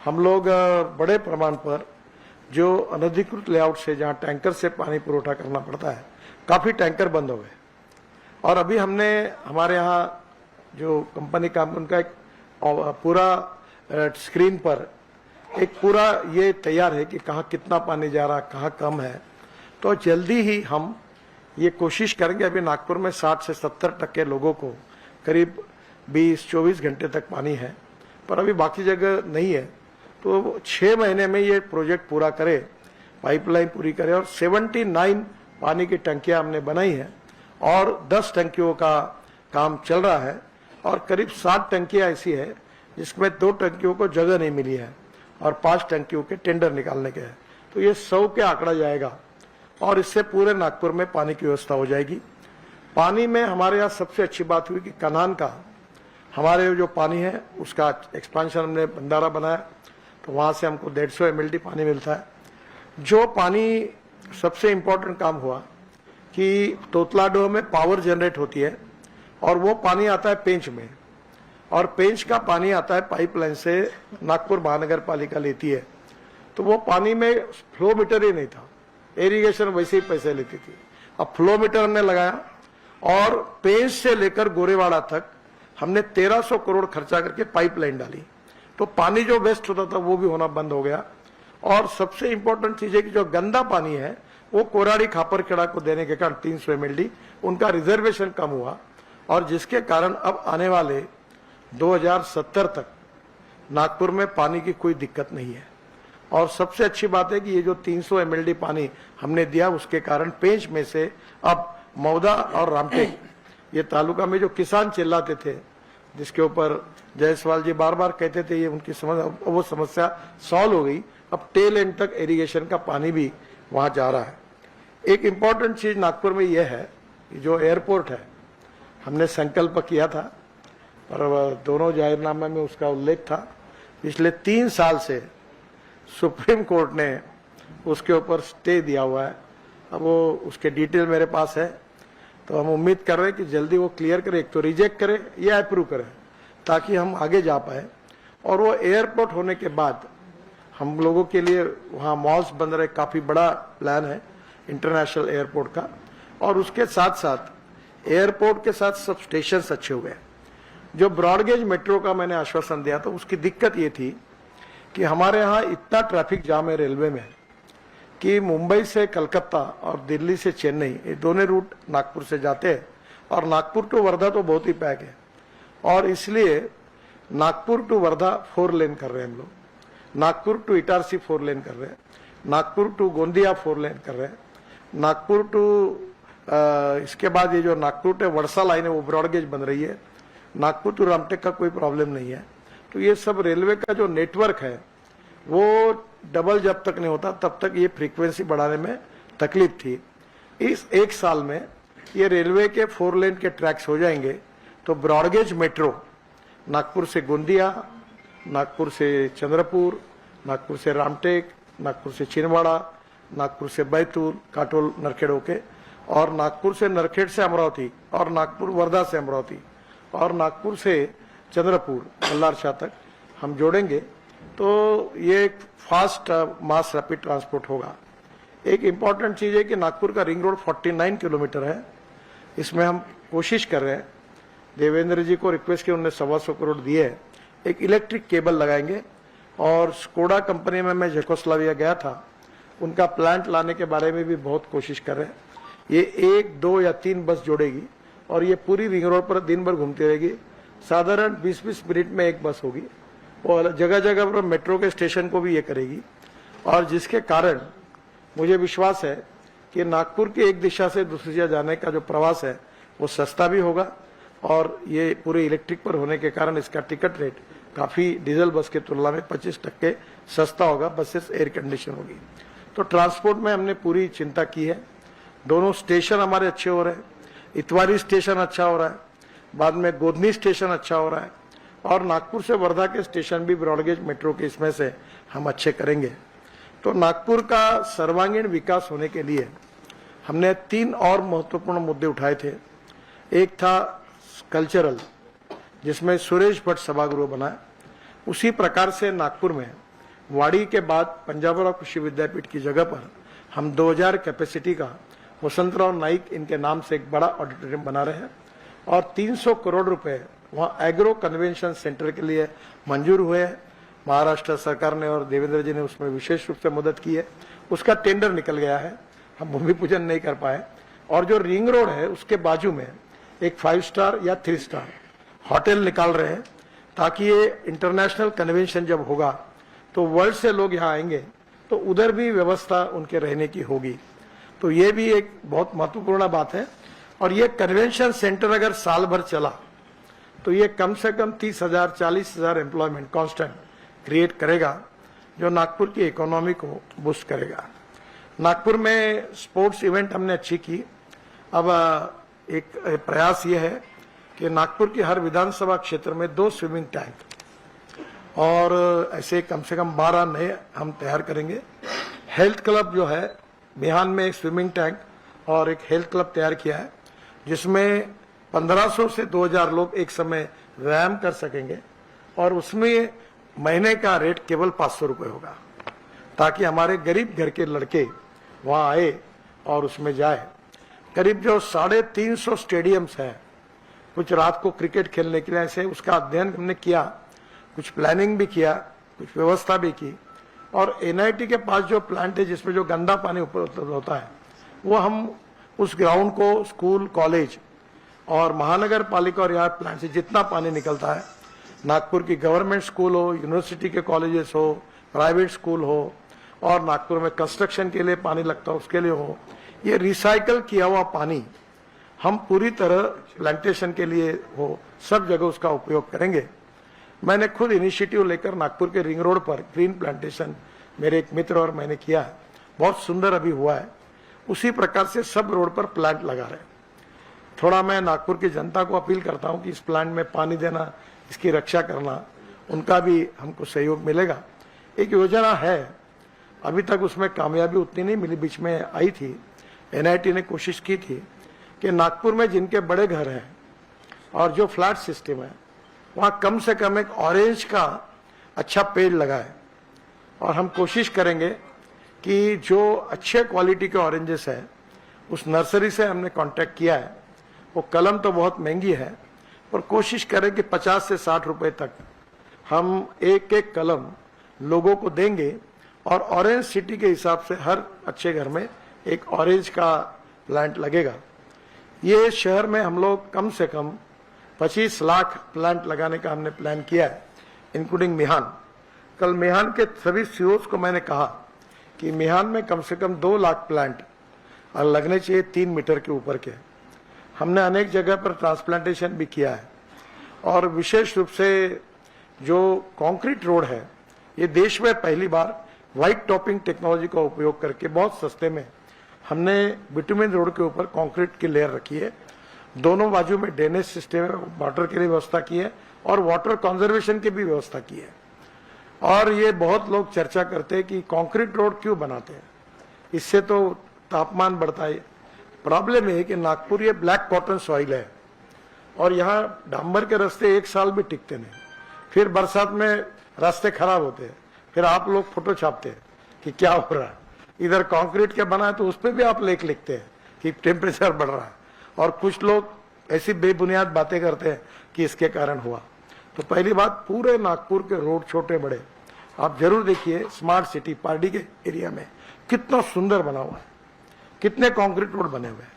हम लोग बड़े प्रमाण पर जो अनधिकृत लेआउट से जहां टैंकर से पानी पुरोठा करना पड़ता है, काफी टैंकर बंद हो गए। और अभी हमने हमारे यहाँ जो कंपनी का उनका एक पूरा स्क्रीन पर एक पूरा ये तैयार है कि कहाँ कितना पानी जा रहा, कहाँ कम है। तो जल्दी ही हम ये कोशिश करेंगे। अभी नागपुर में 60 से 70% लोगों को करीब 20-24 घंटे तक पानी है, पर अभी बाकी जगह नहीं है। तो 6 महीने में ये प्रोजेक्ट पूरा करे, पाइपलाइन पूरी करे, और 79 पानी की टंकियां हमने बनाई है और 10 टंकियों का काम चल रहा है, और करीब 60 टंकियां ऐसी है जिसमें 2 टंकियों को जगह नहीं मिली है और 5 टंकियों के टेंडर निकालने के हैं। तो ये 100 के आंकड़ा जाएगा और इससे पूरे नागपुर में पानी की व्यवस्था हो जाएगी। पानी में हमारे यहाँ सबसे अच्छी बात हुई कि कनान का हमारे जो पानी है उसका एक्सपांशन, हमने बंधारा बनाया, तो वहां से हमको 150 MLD पानी मिलता है। जो पानी सबसे इम्पोर्टेंट काम हुआ कि तोतलाडोह में पावर जनरेट होती है और वो पानी आता है पेंच में, और पेंच का पानी आता है पाइपलाइन से, नागपुर महानगर पालिका लेती है। तो वो पानी में फ्लो मीटर ही नहीं था, इरिगेशन वैसे ही पैसे लेती थी। अब फ्लो मीटर हमने लगाया और पेंच से लेकर गोरेवाड़ा तक हमने 1300 करोड़ खर्चा करके पाइपलाइन डाली, तो पानी जो वेस्ट होता था वो भी होना बंद हो गया। और सबसे इंपॉर्टेंट चीज है कि जो गंदा पानी है वो कोराड़ी खापरखेड़ा को देने के कारण 300 MLD उनका रिजर्वेशन कम हुआ, और जिसके कारण अब आने वाले 2070 तक नागपुर में पानी की कोई दिक्कत नहीं है। और सबसे अच्छी बात है कि ये जो 300 MLD पानी हमने दिया उसके कारण पेंच में से अब मौदा और रामटेक ये तालुका में जो किसान चिल्लाते थे, जिसके ऊपर जायसवाल जी बार बार कहते थे ये उनकी समस्या, वो समस्या सॉल्व हो गई। अब टेल एंड तक इरिगेशन का पानी भी वहां जा रहा है। एक इम्पॉर्टेंट चीज नागपुर में यह है कि जो एयरपोर्ट है, हमने संकल्प किया था पर दोनों जाहिरनामे में उसका उल्लेख था। पिछले 3 साल से सुप्रीम कोर्ट ने उसके ऊपर स्टे दिया हुआ है। अब वो उसके डिटेल मेरे पास है, तो हम उम्मीद कर रहे हैं कि जल्दी वो क्लियर करे, एक तो रिजेक्ट करे या अप्रूव करे, ताकि हम आगे जा पाए। और वो एयरपोर्ट होने के बाद हम लोगों के लिए वहाँ मॉल्स बन रहे, काफी बड़ा प्लान है इंटरनेशनल एयरपोर्ट का। और उसके साथ साथ एयरपोर्ट के साथ सब स्टेशन अच्छे हुए। जो ब्रॉडगेज मेट्रो का मैंने आश्वासन दिया था, उसकी दिक्कत ये थी कि हमारे यहाँ इतना ट्रैफिक जाम है रेलवे में कि मुंबई से कलकत्ता और दिल्ली से चेन्नई, ये दोनों रूट नागपुर से जाते हैं, और नागपुर टू वर्धा तो बहुत ही पैक है। और इसलिए नागपुर टू वर्धा 4 लेन कर रहे हैं हम लोग, नागपुर टू इटारसी 4 लेन कर रहे हैं, नागपुर टू गोंदिया 4 लेन कर रहे हैं, नागपुर टू इसके बाद ये जो नागपुर टू वर्षा लाइन है वो ब्रॉडगेज बन रही है। नागपुर टू रामटेक का कोई प्रॉब्लम नहीं है। तो ये सब रेलवे का जो नेटवर्क है वो डबल जब तक नहीं होता तब तक ये फ्रीक्वेंसी बढ़ाने में तकलीफ थी। इस 1 साल में ये रेलवे के 4 लेन के ट्रैक्स हो जाएंगे, तो ब्रॉडगेज मेट्रो नागपुर से गोंदिया, नागपुर से चंद्रपुर, नागपुर से रामटेक, नागपुर से छिंदवाड़ा, नागपुर से बैतूल, काटोल, नरखेड़ होके, और नागपुर से नरखेड़ से अमरावती, और नागपुर वर्धा से अमरावती, और नागपुर से चंद्रपुर बल्लारशाह तक हम जोड़ेंगे। तो ये एक फास्ट मास रैपिड ट्रांसपोर्ट होगा। एक इम्पॉर्टेंट चीज है कि नागपुर का रिंग रोड 49 किलोमीटर है। इसमें हम कोशिश कर रहे हैं, देवेंद्र जी को रिक्वेस्ट की, उन्होंने 125 करोड़ दिए है। एक इलेक्ट्रिक केबल लगाएंगे, और स्कोडा कंपनी में मैं जेकोस्लाविया गया था, उनका प्लांट लाने के बारे में भी बहुत कोशिश कर रहे हैं। ये 1, 2 या 3 बस जोड़ेगी और ये पूरी रिंग रोड पर दिन भर घूमती रहेगी। साधारण 20-20 मिनट में एक बस होगी, और जगह जगह पर मेट्रो के स्टेशन को भी ये करेगी। और जिसके कारण मुझे विश्वास है कि नागपुर की एक दिशा से दूसरी दिशा जाने का जो प्रवास है वो सस्ता भी होगा, और ये पूरे इलेक्ट्रिक पर होने के कारण इसका टिकट रेट काफी डीजल बस के तुलना में 25% सस्ता होगा। बसेस एयर कंडीशन होगी। तो ट्रांसपोर्ट में हमने पूरी चिंता की है। दोनों स्टेशन हमारे अच्छे हो रहे हैं, इतवारी स्टेशन अच्छा हो रहा है, बाद में गोधनी स्टेशन अच्छा हो रहा है, और नागपुर से वर्धा के स्टेशन भी ब्रॉडगेज मेट्रो के इसमें से हम अच्छे करेंगे। तो नागपुर का सर्वांगीण विकास होने के लिए हमने 3 और महत्वपूर्ण मुद्दे उठाए थे। एक था कल्चरल, जिसमें सुरेश भट्ट सभागृह बना। उसी प्रकार से नागपुर में वाड़ी के बाद पंजाबराव कृषि विद्यापीठ की जगह पर हम 2000 कैपेसिटी का वसंतराव नाइक इनके नाम से एक बड़ा ऑडिटोरियम बना रहे हैं, और 300 करोड़ रुपए वहां एग्रो कन्वेंशन सेंटर के लिए मंजूर हुए हैं। महाराष्ट्र सरकार ने और देवेंद्र जी ने उसमें विशेष रूप से मदद की है। उसका टेंडर निकल गया है, हम भूमि पूजन नहीं कर पाए। और जो रिंग रोड है उसके बाजू में एक 5 स्टार या 3 स्टार होटल निकाल रहे हैं, ताकि ये इंटरनेशनल कन्वेंशन जब होगा तो वर्ल्ड से लोग यहाँ आएंगे तो उधर भी व्यवस्था उनके रहने की होगी। तो ये भी एक बहुत महत्वपूर्ण बात है। और ये कन्वेंशन सेंटर अगर साल भर चला तो ये कम से कम 30,000 40,000 एम्प्लॉयमेंट कांस्टेंट क्रिएट करेगा, जो नागपुर की इकोनॉमी को बूस्ट करेगा। नागपुर में स्पोर्ट्स इवेंट हमने अच्छी की। अब एक प्रयास ये है कि नागपुर की हर विधानसभा क्षेत्र में 2 स्विमिंग टैंक और ऐसे कम से कम 12 नए हम तैयार करेंगे। हेल्थ क्लब जो है, बिहान में एक स्विमिंग टैंक और एक हेल्थ क्लब तैयार किया है, जिसमें 1500 से 2000 लोग एक समय व्यायाम कर सकेंगे। और उसमें महीने का रेट केवल 500 रुपये होगा, ताकि हमारे गरीब घर के लड़के वहां आए और उसमें जाए। करीब जो 350 स्टेडियम्स हैं, कुछ रात को क्रिकेट खेलने के लिए ऐसे, उसका अध्ययन हमने किया, कुछ प्लानिंग भी किया, कुछ व्यवस्था भी की। और एनआईटी के पास जो प्लांट है जिसमें जो गंदा पानी उपलब्ध होता है, वो हम उस ग्राउंड को स्कूल, कॉलेज और महानगर पालिका और यहाँ प्लांट से जितना पानी निकलता है, नागपुर की गवर्नमेंट स्कूल हो, यूनिवर्सिटी के कॉलेजेस हो, प्राइवेट स्कूल हो, और नागपुर में कंस्ट्रक्शन के लिए पानी लगता है उसके लिए हो, ये रिसाइकल किया हुआ पानी हम पूरी तरह प्लांटेशन के लिए हो, सब जगह उसका उपयोग करेंगे। मैंने खुद इनिशिएटिव लेकर नागपुर के रिंग रोड पर ग्रीन प्लांटेशन मेरे एक मित्र और मैंने किया है, बहुत सुंदर अभी हुआ है। उसी प्रकार से सब रोड पर प्लांट लगा रहे हैं। थोड़ा मैं नागपुर की जनता को अपील करता हूं कि इस प्लांट में पानी देना, इसकी रक्षा करना, उनका भी हमको सहयोग मिलेगा। एक योजना है, अभी तक उसमें कामयाबी उतनी नहीं मिली, बीच में आई थी। एनआईटी ने कोशिश की थी कि नागपुर में जिनके बड़े घर हैं और जो फ्लैट सिस्टम है, वहां कम से कम एक ऑरेंज का अच्छा पेड़ लगाए। और हम कोशिश करेंगे कि जो अच्छे क्वालिटी के ऑरेंजेस है, उस नर्सरी से हमने कांटेक्ट किया है। वो कलम तो बहुत महंगी है, पर कोशिश करें कि 50 से 60 रुपए तक हम एक एक कलम लोगों को देंगे। और ऑरेंज सिटी के हिसाब से हर अच्छे घर में एक ऑरेंज का प्लांट लगेगा। ये शहर में हम लोग कम से कम 25 लाख प्लांट लगाने का हमने प्लान किया है, इंक्लूडिंग मिहान। कल मिहान के सभी सीईओज को मैंने कहा कि मिहान में कम से कम 2 लाख प्लांट लगने चाहिए 3 मीटर के ऊपर के। हमने अनेक जगह पर ट्रांसप्लांटेशन भी किया है। और विशेष रूप से जो कंक्रीट रोड है, ये देश में पहली बार व्हाइट टॉपिंग टेक्नोलॉजी का उपयोग करके बहुत सस्ते में हमने बिटुमिन रोड के ऊपर कंक्रीट की लेयर रखी है। दोनों बाजू में ड्रेनेज सिस्टम है, वाटर के लिए व्यवस्था की है और वाटर कंजर्वेशन की भी व्यवस्था की है। और ये बहुत लोग चर्चा करते हैं कि कंक्रीट रोड क्यों बनाते हैं, इससे तो तापमान बढ़ता है। प्रॉब्लम है कि नागपुर ये ब्लैक कॉटन सॉइल है और यहाँ डांबर के रास्ते 1 साल भी टिकते नहीं, फिर बरसात में रास्ते खराब होते हैं, फिर आप लोग फोटो छापते हैं कि क्या हो रहा है। इधर कंक्रीट के बना है तो उस पर भी आप लेख लिखते हैं कि टेम्परेचर बढ़ रहा है, और कुछ लोग ऐसी बेबुनियाद बातें करते हैं कि इसके कारण हुआ। तो पहली बात, पूरे नागपुर के रोड छोटे बड़े आप जरूर देखिए। स्मार्ट सिटी पार्टी के एरिया में कितना सुंदर बना हुआ है, कितने कंक्रीट रोड बने हुए हैं।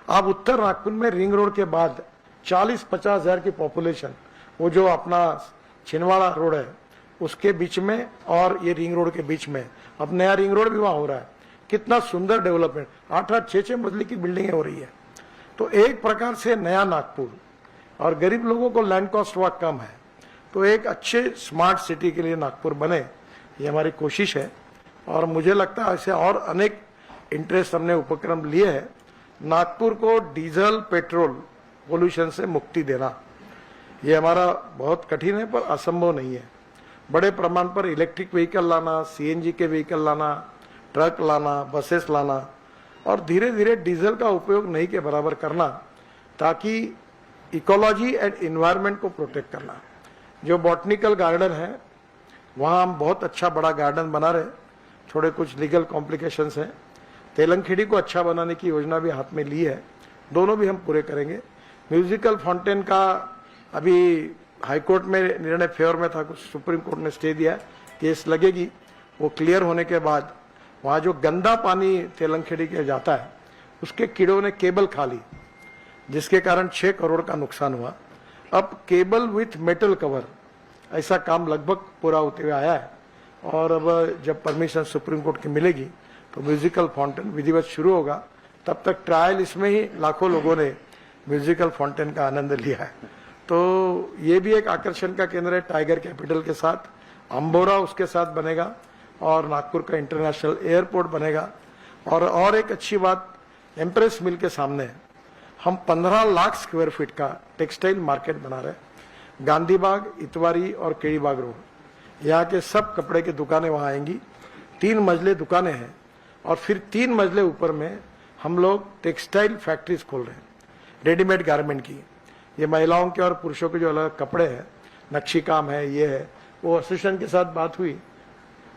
आप उत्तर नागपुर में रिंग रोड के बाद 40-50 हजार की पॉपुलेशन, वो जो अपना छिंदवाड़ा रोड है उसके बीच में और ये रिंग रोड के बीच में, अब नया रिंग रोड भी वहां हो रहा है। कितना सुंदर डेवलपमेंट, 8-8, 6-6 मंजिल की बिल्डिंगें हो रही है। तो एक प्रकार से नया नागपुर, और गरीब लोगों को लैंड कॉस्ट वहां कम है, तो एक अच्छे स्मार्ट सिटी के लिए नागपुर बने, ये हमारी कोशिश है। और मुझे लगता है ऐसे और अनेक इंटरेस्ट हमने उपक्रम लिए हैं। नागपुर को डीजल पेट्रोल पोल्यूशन से मुक्ति देना, ये हमारा बहुत कठिन है पर असंभव नहीं है। बड़े प्रमाण पर इलेक्ट्रिक व्हीकल लाना, सीएनजी के व्हीकल लाना, ट्रक लाना, बसेस लाना, और धीरे धीरे डीजल का उपयोग नहीं के बराबर करना, ताकि इकोलॉजी एंड इन्वायरमेंट को प्रोटेक्ट करना। जो बॉटनिकल गार्डन है वहाँ हम बहुत अच्छा बड़ा गार्डन बना रहे, थोड़े कुछ लीगल कॉम्प्लिकेशंस हैं। तेलंगखेड़ी को अच्छा बनाने की योजना भी हाथ में ली है, दोनों भी हम पूरे करेंगे। म्यूजिकल फाउंटेन का अभी हाईकोर्ट में निर्णय फेवर में था, कुछ सुप्रीम कोर्ट ने स्टे दिया, केस लगेगी, वो क्लियर होने के बाद वहां जो गंदा पानी तेलंगखेड़ी के जाता है उसके कीड़ों ने केबल खा ली, जिसके कारण 6 करोड़ का नुकसान हुआ। अब केबल विथ मेटल कवर ऐसा काम लगभग पूरा होते हुए आया है, और अब जब परमिशन सुप्रीम कोर्ट की मिलेगी तो म्यूजिकल फाउंटेन विधिवत शुरू होगा। तब तक ट्रायल इसमें ही लाखों लोगों ने म्यूजिकल फाउंटेन का आनंद लिया है। तो ये भी एक आकर्षण का केंद्र है, टाइगर कैपिटल के साथ अंबोरा उसके साथ बनेगा, और नागपुर का इंटरनेशनल एयरपोर्ट बनेगा। और एक अच्छी बात, एम्प्रेस मिल के सामने हम 15 लाख स्क्वायर फीट का टेक्सटाइल मार्केट बना रहे हैं। गांधी बाग, इतवारी और केड़ी बाग रोड, यहाँ के सब कपड़े की दुकानें वहां आएंगी। 3 मंजिले दुकानें हैं, और फिर 3 मंजिले ऊपर में हम लोग टेक्सटाइल फैक्ट्रीज खोल रहे हैं, रेडीमेड गारमेंट की। ये महिलाओं के और पुरुषों के जो अलग कपड़े हैं, नक्शी काम है, ये है, वो एसोसिएशन के साथ बात हुई,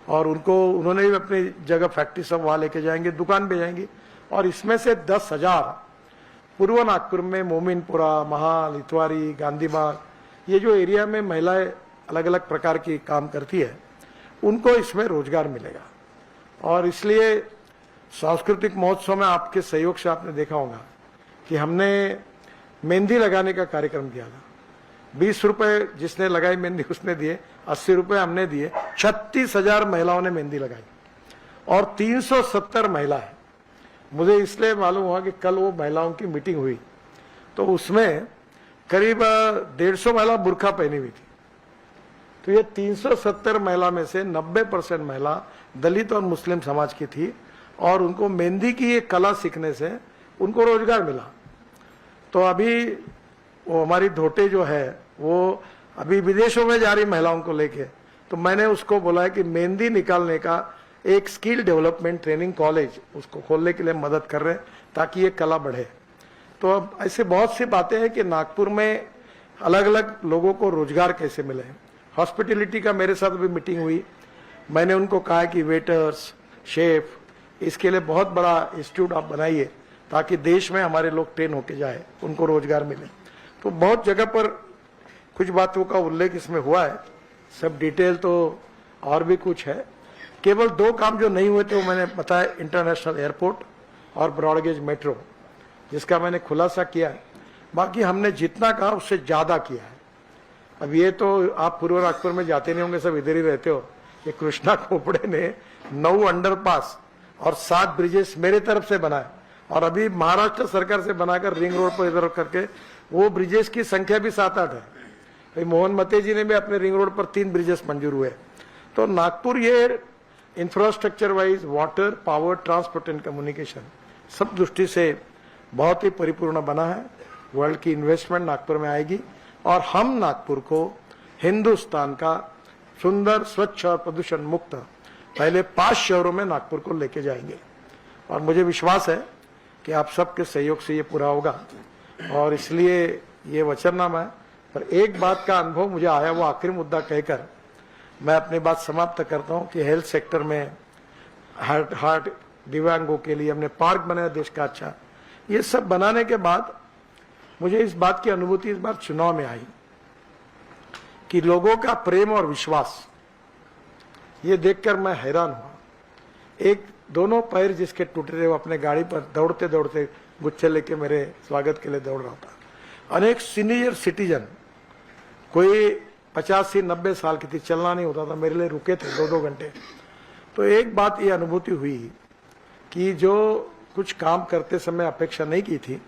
और उन्होंने भी अपनी जगह फैक्ट्री सब वहां लेके जाएंगे, दुकान पे जाएंगी। और इसमें से 10,000 पूर्व नागपुर में मोमिनपुरा, महाल, इतवारी, गांधीबाग, ये जो एरिया में महिलाएं अलग अलग प्रकार की काम करती है, उनको इसमें रोजगार मिलेगा। और इसलिए सांस्कृतिक महोत्सव में आपके सहयोग से आपने देखा होगा कि हमने मेहंदी लगाने का कार्यक्रम किया था। 20 रुपए जिसने लगाई मेहंदी उसने दिए, 80 रुपए हमने दिए। 36,000 महिलाओं ने मेहंदी लगाई, और 370 महिलाएं। मुझे इसलिए मालूम हुआ कि कल वो महिलाओं की मीटिंग हुई, तो उसमें करीब 150 महिला बुर्का पहनी हुई थी। तो ये 370 महिला में से 90% महिला दलित और मुस्लिम समाज की थी, और उनको मेहंदी की ये कला सीखने से उनको रोजगार मिला। तो अभी वो हमारी धोटे जो है वो अभी विदेशों में जा रही महिलाओं को लेके, तो मैंने उसको बोला है कि मेहंदी निकालने का एक स्किल डेवलपमेंट ट्रेनिंग कॉलेज उसको खोलने के लिए मदद कर रहे हैं, ताकि ये कला बढ़े। तो अब ऐसे बहुत सी बातें हैं कि नागपुर में अलग अलग लोगों को रोजगार कैसे मिले। हॉस्पिटलिटी का मेरे साथ भी मीटिंग हुई, मैंने उनको कहा कि वेटर्स, शेफ, इसके लिए बहुत बड़ा इंस्टीट्यूट आप बनाइए, ताकि देश में हमारे लोग ट्रेन होके जाए, उनको रोजगार मिले। तो बहुत जगह पर कुछ बातों का उल्लेख इसमें हुआ है, सब डिटेल तो और भी कुछ है। केवल 2 काम जो नहीं हुए थे वो मैंने बताया, इंटरनेशनल एयरपोर्ट और ब्रॉडगेज मेट्रो, जिसका मैंने खुलासा किया है। बाकी हमने जितना कहा उससे ज्यादा किया है। अब ये तो आप पूर्व नागपुर में जाते नहीं होंगे, सब इधर ही रहते हो। ये कृष्णा खोपड़े ने 9 अंडरपास और 7 ब्रिजेस मेरे तरफ से बनाए, और अभी महाराष्ट्र सरकार से बनाकर रिंग रोड पर इधर करके वो ब्रिजेस की संख्या भी 7-8 है। मोहन मते जी ने भी अपने रिंग रोड पर 3 ब्रिजेस मंजूर हुए। तो नागपुर ये infrastructure wise, water, power, transport and communication सब दृष्टि से बहुत ही परिपूर्ण बना है। वर्ल्ड की इन्वेस्टमेंट नागपुर में आएगी, और हम नागपुर को हिंदुस्तान का सुंदर, स्वच्छ और प्रदूषण मुक्त पहले 5 शहरों में नागपुर को लेके जाएंगे। और मुझे विश्वास है कि आप सबके सहयोग से ये पूरा होगा, और इसलिए ये वचननामा है। पर एक बात का अनुभव मुझे आया, वो आखिरी मुद्दा कहकर मैं अपनी बात समाप्त करता हूं कि हेल्थ सेक्टर में हार्ट दिव्यांगों के लिए हमने पार्क बनाया देश का अच्छा। ये सब बनाने के बाद मुझे इस बात की अनुभूति इस बार चुनाव में आई कि लोगों का प्रेम और विश्वास, ये देखकर मैं हैरान हुआ। एक दोनों पैर जिसके टूटे थे वो अपने गाड़ी पर दौड़ते दौड़ते गुच्छे लेके मेरे स्वागत के लिए दौड़ रहा था। अनेक सीनियर सिटीजन, कोई 85-90 साल की थी, चलना नहीं होता था, मेरे लिए रुके थे 2-2 घंटे। तो एक बात ये अनुभूति हुई कि जो कुछ काम करते समय अपेक्षा नहीं की थी,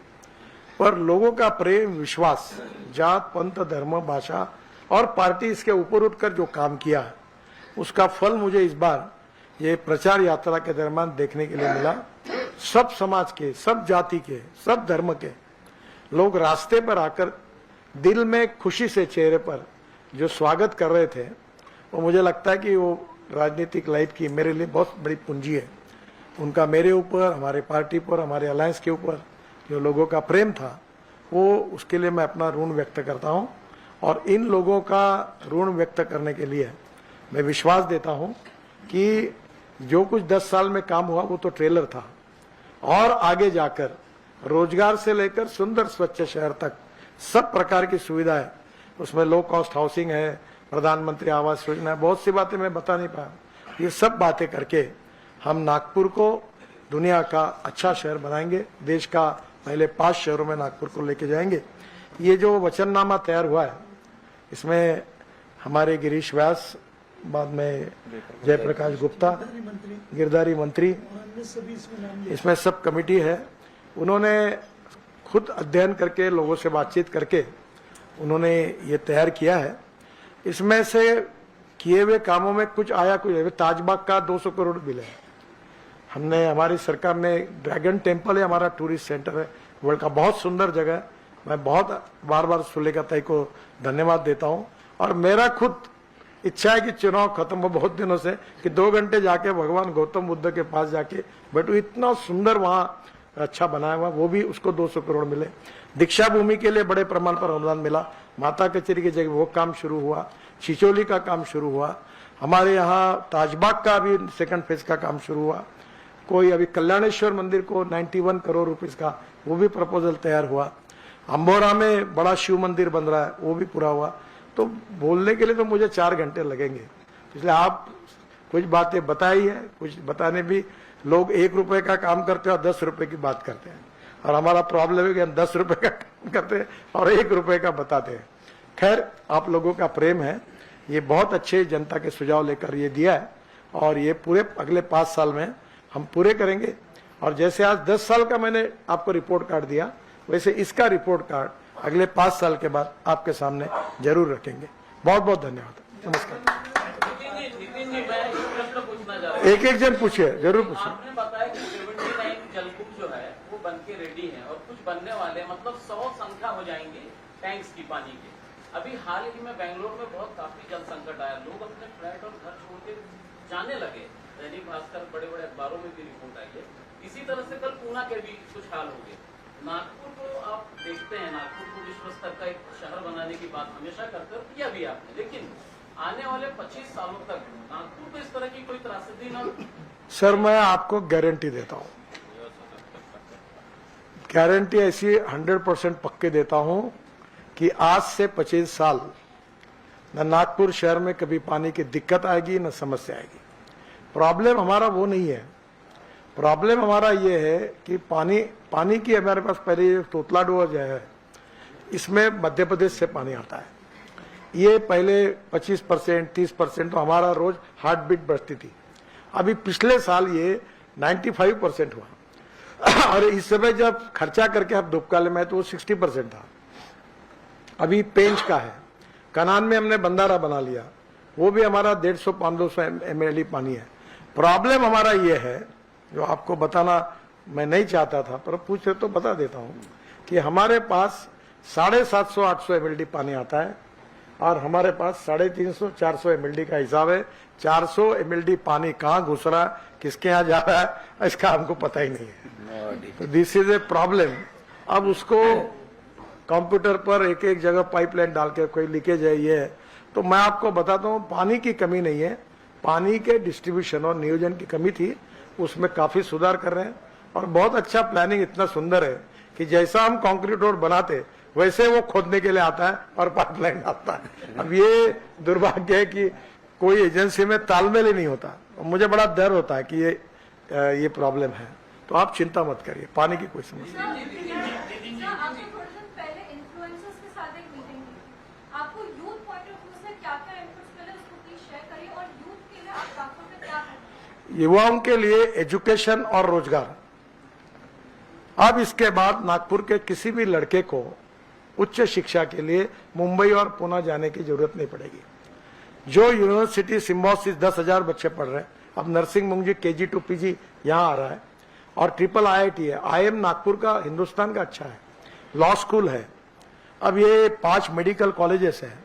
पर लोगों का प्रेम, विश्वास, जात, पंथ, धर्म, भाषा और पार्टी इसके ऊपर उठकर जो काम किया, उसका फल मुझे इस बार ये प्रचार यात्रा के दरमियान देखने के लिए मिला। सब समाज के, सब जाति के, सब धर्म के लोग रास्ते पर आकर दिल में खुशी से चेहरे पर जो स्वागत कर रहे थे, वो मुझे लगता है कि वो राजनीतिक लाइफ की मेरे लिए बहुत बड़ी पूंजी है। उनका मेरे ऊपर, हमारे पार्टी पर, हमारे अलायंस के ऊपर जो लोगों का प्रेम था, वो उसके लिए मैं अपना ऋण व्यक्त करता हूं। और इन लोगों का ऋण व्यक्त करने के लिए मैं विश्वास देता हूं कि जो कुछ 10 साल में काम हुआ वो तो ट्रेलर था, और आगे जाकर रोजगार से लेकर सुंदर स्वच्छ शहर तक सब प्रकार की सुविधाएं उसमें लो कॉस्ट हाउसिंग है, प्रधानमंत्री आवास योजना है, बहुत सी बातें मैं बता नहीं पाया। ये सब बातें करके हम नागपुर को दुनिया का अच्छा शहर बनाएंगे, देश का पहले 5 शहरों में नागपुर को लेके जाएंगे। ये जो वचननामा तैयार हुआ है, इसमें हमारे गिरीश व्यास, बाद में जयप्रकाश गुप्ता, गिरधारी मंत्री, इसमें सब कमेटी है। उन्होंने खुद अध्ययन करके, लोगों से बातचीत करके उन्होंने ये तैयार किया है। इसमें से किए हुए कामों में कुछ आया, कुछ ताजबाग का 200 करोड़ बिल है। हमने, हमारी सरकार ने, ड्रैगन टेम्पल है हमारा टूरिस्ट सेंटर है वर्ल्ड का, बहुत सुंदर जगह है। मैं बहुत बार बार सुलेखा ताई को धन्यवाद देता हूं। और मेरा खुद इच्छा है कि चुनाव खत्म हो बहुत दिनों से, कि 2 घंटे जाके भगवान गौतम बुद्ध के पास जाके बैठू। इतना सुंदर वहां अच्छा बनाया हुआ, वो भी उसको 200 करोड़ मिले। दीक्षा भूमि के लिए बड़े प्रमाण पर अनुदान मिला। माता कचेरी की जगह वो काम शुरू हुआ, छिचोली का काम शुरू हुआ, हमारे यहाँ ताजबाग का भी 2nd फेज का काम शुरू हुआ। कोई अभी कल्याणेश्वर मंदिर को 91 करोड़ रुपीस का वो भी प्रपोजल तैयार हुआ। अंबोरा में बड़ा शिव मंदिर बन रहा है, वो भी पूरा हुआ। तो बोलने के लिए तो मुझे 4 घंटे लगेंगे, इसलिए आप कुछ बातें बताई है, कुछ बताने भी। लोग 1 रुपए का काम करते हैं और 10 रुपए की बात करते हैं, और हमारा प्रॉब्लम है कि हम 10 रुपए का काम करते हैं और 1 रुपए का बताते हैं। खैर, आप लोगों का प्रेम है, ये बहुत अच्छे जनता के सुझाव लेकर ये दिया है, और ये पूरे अगले 5 साल में हम पूरे करेंगे। और जैसे आज 10 साल का मैंने आपको रिपोर्ट कार्ड दिया, वैसे इसका रिपोर्ट कार्ड अगले 5 साल के बाद आपके सामने जरूर रखेंगे। बहुत बहुत धन्यवाद। नमस्कार। एक जन पूछिए, जरूर पूछिए। आपने बताया कि 79 जलकूप जो है वो बन के रेडी है, और कुछ बनने वाले, मतलब 100 संख्या हो जाएंगे टैंक्स की पानी के। अभी हाल ही में बेंगलोर में बहुत काफी जल संकट आया, लोग अपने फ्लैट और घर छोड़ के जाने लगे। दैनिक भास्कर, बड़े बड़े अखबारों में भी रिपोर्ट आई है। इसी तरह से कल पूना के भी कुछ हाल हो गए। नागपुर को आप देखते हैं, नागपुर को विश्व स्तर का एक शहर बनाने की बात हमेशा करते हो, किया भी आपने, लेकिन आने वाले 25 सालों तक नागपुर को इस तरह की कोई त्रासदी न। सर, मैं आपको गारंटी देता हूं, गारंटी ऐसी 100% पक्के देता हूं कि आज से 25 साल न नागपुर शहर में कभी पानी की दिक्कत आएगी न समस्या आएगी। प्रॉब्लम हमारा वो नहीं है। प्रॉब्लम हमारा ये है कि पानी की हमारे पास पहले तोतला डोह जो है, इसमें मध्य प्रदेश से पानी आता है। ये पहले 25% 30% तो हमारा रोज हार्ट बीट बढ़ती थी। अभी पिछले साल ये 95% हुआ, और इस समय जब खर्चा करके अब दुबकाले में तो वो 60% था। अभी पेंच का है, कनान में हमने बंदारा बना लिया, वो भी हमारा 150-500 ml पानी है। प्रॉब्लम हमारा ये है, जो आपको बताना मैं नहीं चाहता था, पर पूछे तो बता देता हूं, कि हमारे पास 750-800 ml पानी आता है, और हमारे पास 350-400 ml का हिसाब है। 400 ml पानी कहाँ घुस रहा है, किसके यहाँ जा रहा है, इसका हमको पता ही नहीं है। तो दिस इज ए प्रॉब्लम। अब उसको कंप्यूटर पर एक एक जगह पाइपलाइन डाल के कोई लीकेज है, ये है। तो मैं आपको बताता हूँ, पानी की कमी नहीं है, पानी के डिस्ट्रीब्यूशन और नियोजन की कमी थी, उसमें काफी सुधार कर रहे हैं। और बहुत अच्छा प्लानिंग, इतना सुंदर है कि जैसा हम कंक्रीट रोड बनाते वैसे वो खोदने के लिए आता है और पाइपलाइन आता है। अब ये दुर्भाग्य है कि कोई एजेंसी में तालमेल ही नहीं होता। मुझे बड़ा डर होता है कि ये प्रॉब्लम है। तो आप चिंता मत करिए, पानी की कोई समस्या नहीं। युवाओं के लिए एजुकेशन और रोजगार। अब इसके बाद नागपुर के किसी भी लड़के को उच्च शिक्षा के लिए मुंबई और पुणे जाने की जरूरत नहीं पड़ेगी। जो यूनिवर्सिटी सिम्बोसिस 10,000 बच्चे पढ़ रहे हैं, अब नर्सिंग मुंजी KG to PG यहाँ आ रहा है, और ट्रिपल IIT है। IIM नागपुर का हिंदुस्तान का अच्छा है, लॉ स्कूल है, अब ये 5 मेडिकल कॉलेजेस हैं।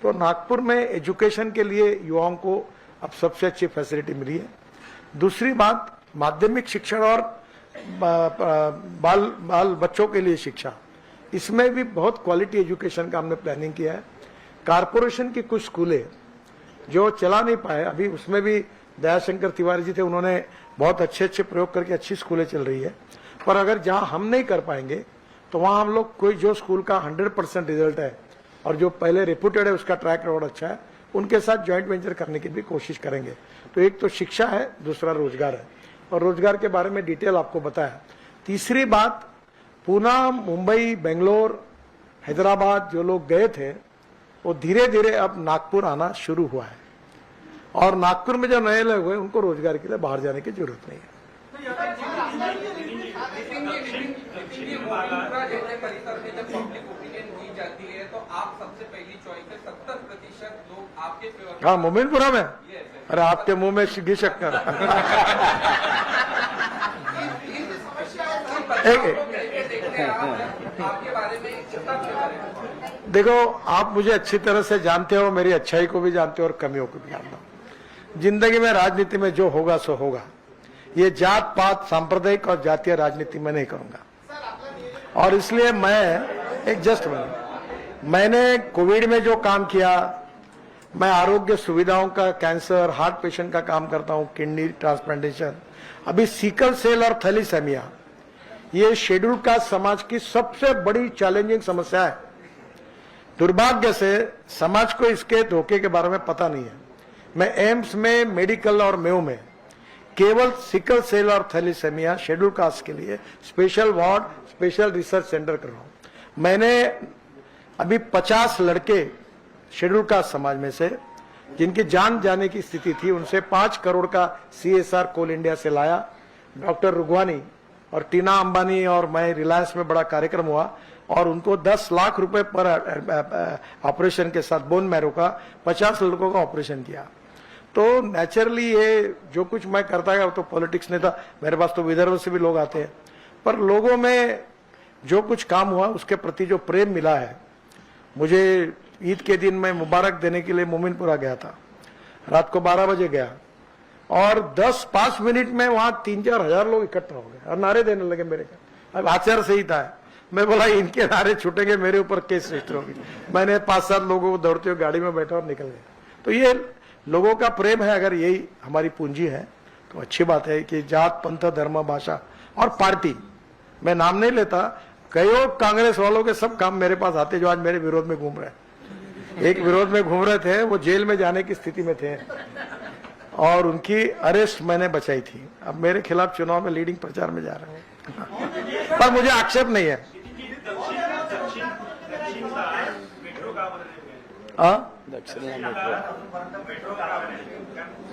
तो नागपुर में एजुकेशन के लिए युवाओं को अब सबसे अच्छी फैसिलिटी मिली है। दूसरी बात, माध्यमिक शिक्षण और बाल बच्चों के लिए शिक्षा, इसमें भी बहुत क्वालिटी एजुकेशन का हमने प्लानिंग किया है। कारपोरेशन की कुछ स्कूलें जो चला नहीं पाए, अभी उसमें भी दयाशंकर तिवारी जी थे, उन्होंने बहुत अच्छे प्रयोग करके अच्छी स्कूलें चल रही है। पर अगर जहां हम नहीं कर पाएंगे तो वहां हम लोग कोई जो स्कूल का 100% रिजल्ट है और जो पहले रेपुटेड है उसका ट्रैक रिकॉर्ड अच्छा है, उनके साथ ज्वाइंट वेंचर करने की भी कोशिश करेंगे। तो एक तो शिक्षा है, दूसरा रोजगार है, और रोजगार के बारे में डिटेल आपको बताया। तीसरी बात, पूना, मुंबई, बेंगलोर, हैदराबाद जो लोग गए थे वो धीरे धीरे अब नागपुर आना शुरू हुआ है, और नागपुर में जो नए लोग हुए उनको रोजगार के लिए बाहर जाने की जरूरत नहीं है। तो आप सबसे पहली चॉइस है, 70% लोग आपके फेवर। हाँ, मोमिनपुरा में, अरे आपके मुंह में घी शक्कर। आपके बारे में कितना फेवर है? देखो, आप मुझे अच्छी तरह से जानते हो, मेरी अच्छाई को भी जानते हो और कमियों को भी जानते हो। जिंदगी में, राजनीति में जो होगा सो होगा। ये जात पात, सांप्रदायिक और जातीय राजनीति में नहीं करूंगा, और इसलिए मैंने कोविड में जो काम किया, मैं आरोग्य सुविधाओं का, कैंसर, हार्ट पेशेंट का काम करता हूं, किडनी ट्रांसप्लांटेशन, अभी सिकल सेल और थैलीसेमिया, ये शेड्यूल कास्ट समाज की सबसे बड़ी चैलेंजिंग समस्या है। दुर्भाग्य से समाज को इसके धोखे के बारे में पता नहीं है। मैं एम्स में, मेडिकल और मेयो में केवल सिकल सेल और थैलीसेमिया शेड्यूल कास्ट के लिए special ward, special research centre कर रहा हूं। मैंने अभी 50 लड़के शेड्यूल कास्ट समाज में से जिनकी जान जाने की स्थिति थी, उनसे 5 करोड़ का CSR कोल इंडिया से लाया। डॉक्टर रुगवानी और टीना अंबानी और मैं, रिलायंस में बड़ा कार्यक्रम हुआ, और उनको 10 लाख रुपए पर ऑपरेशन के साथ बोन मैरो का 50 लड़कों का ऑपरेशन किया। तो नेचुरली ये जो कुछ मैं करता गया, तो पॉलिटिक्स ने था, मेरे पास तो विदर्भ से भी लोग आते हैं, पर लोगों में जो कुछ काम हुआ उसके प्रति जो प्रेम मिला है। मुझे ईद के दिन मैं मुबारक देने के लिए मोमिनपुरा गया था, रात को 12 बजे गया, और 10-5 मिनट में वहां 3-4 हजार लोग इकट्ठा हो गए और नारे देने लगे मेरे का। अब आचार संहिता है, मैं बोला इनके नारे छूटेंगे, मेरे ऊपर केस रजिस्टर होगी। मैंने 5-7 लोगों को दौड़ते हुए गाड़ी में बैठा और निकल गया। तो ये लोगों का प्रेम है, अगर यही हमारी पूंजी है तो अच्छी बात है कि जात, पंथ, धर्म, भाषा और पार्टी, मैं नाम नहीं लेता, कई कांग्रेस वालों के सब काम मेरे पास आते जो आज मेरे विरोध में घूम रहे हैं। एक विरोध में घूम रहे थे, वो जेल में जाने की स्थिति में थे और उनकी अरेस्ट मैंने बचाई थी। अब मेरे खिलाफ चुनाव में लीडिंग प्रचार में जा रहे हैं, पर मुझे आक्षेप नहीं है।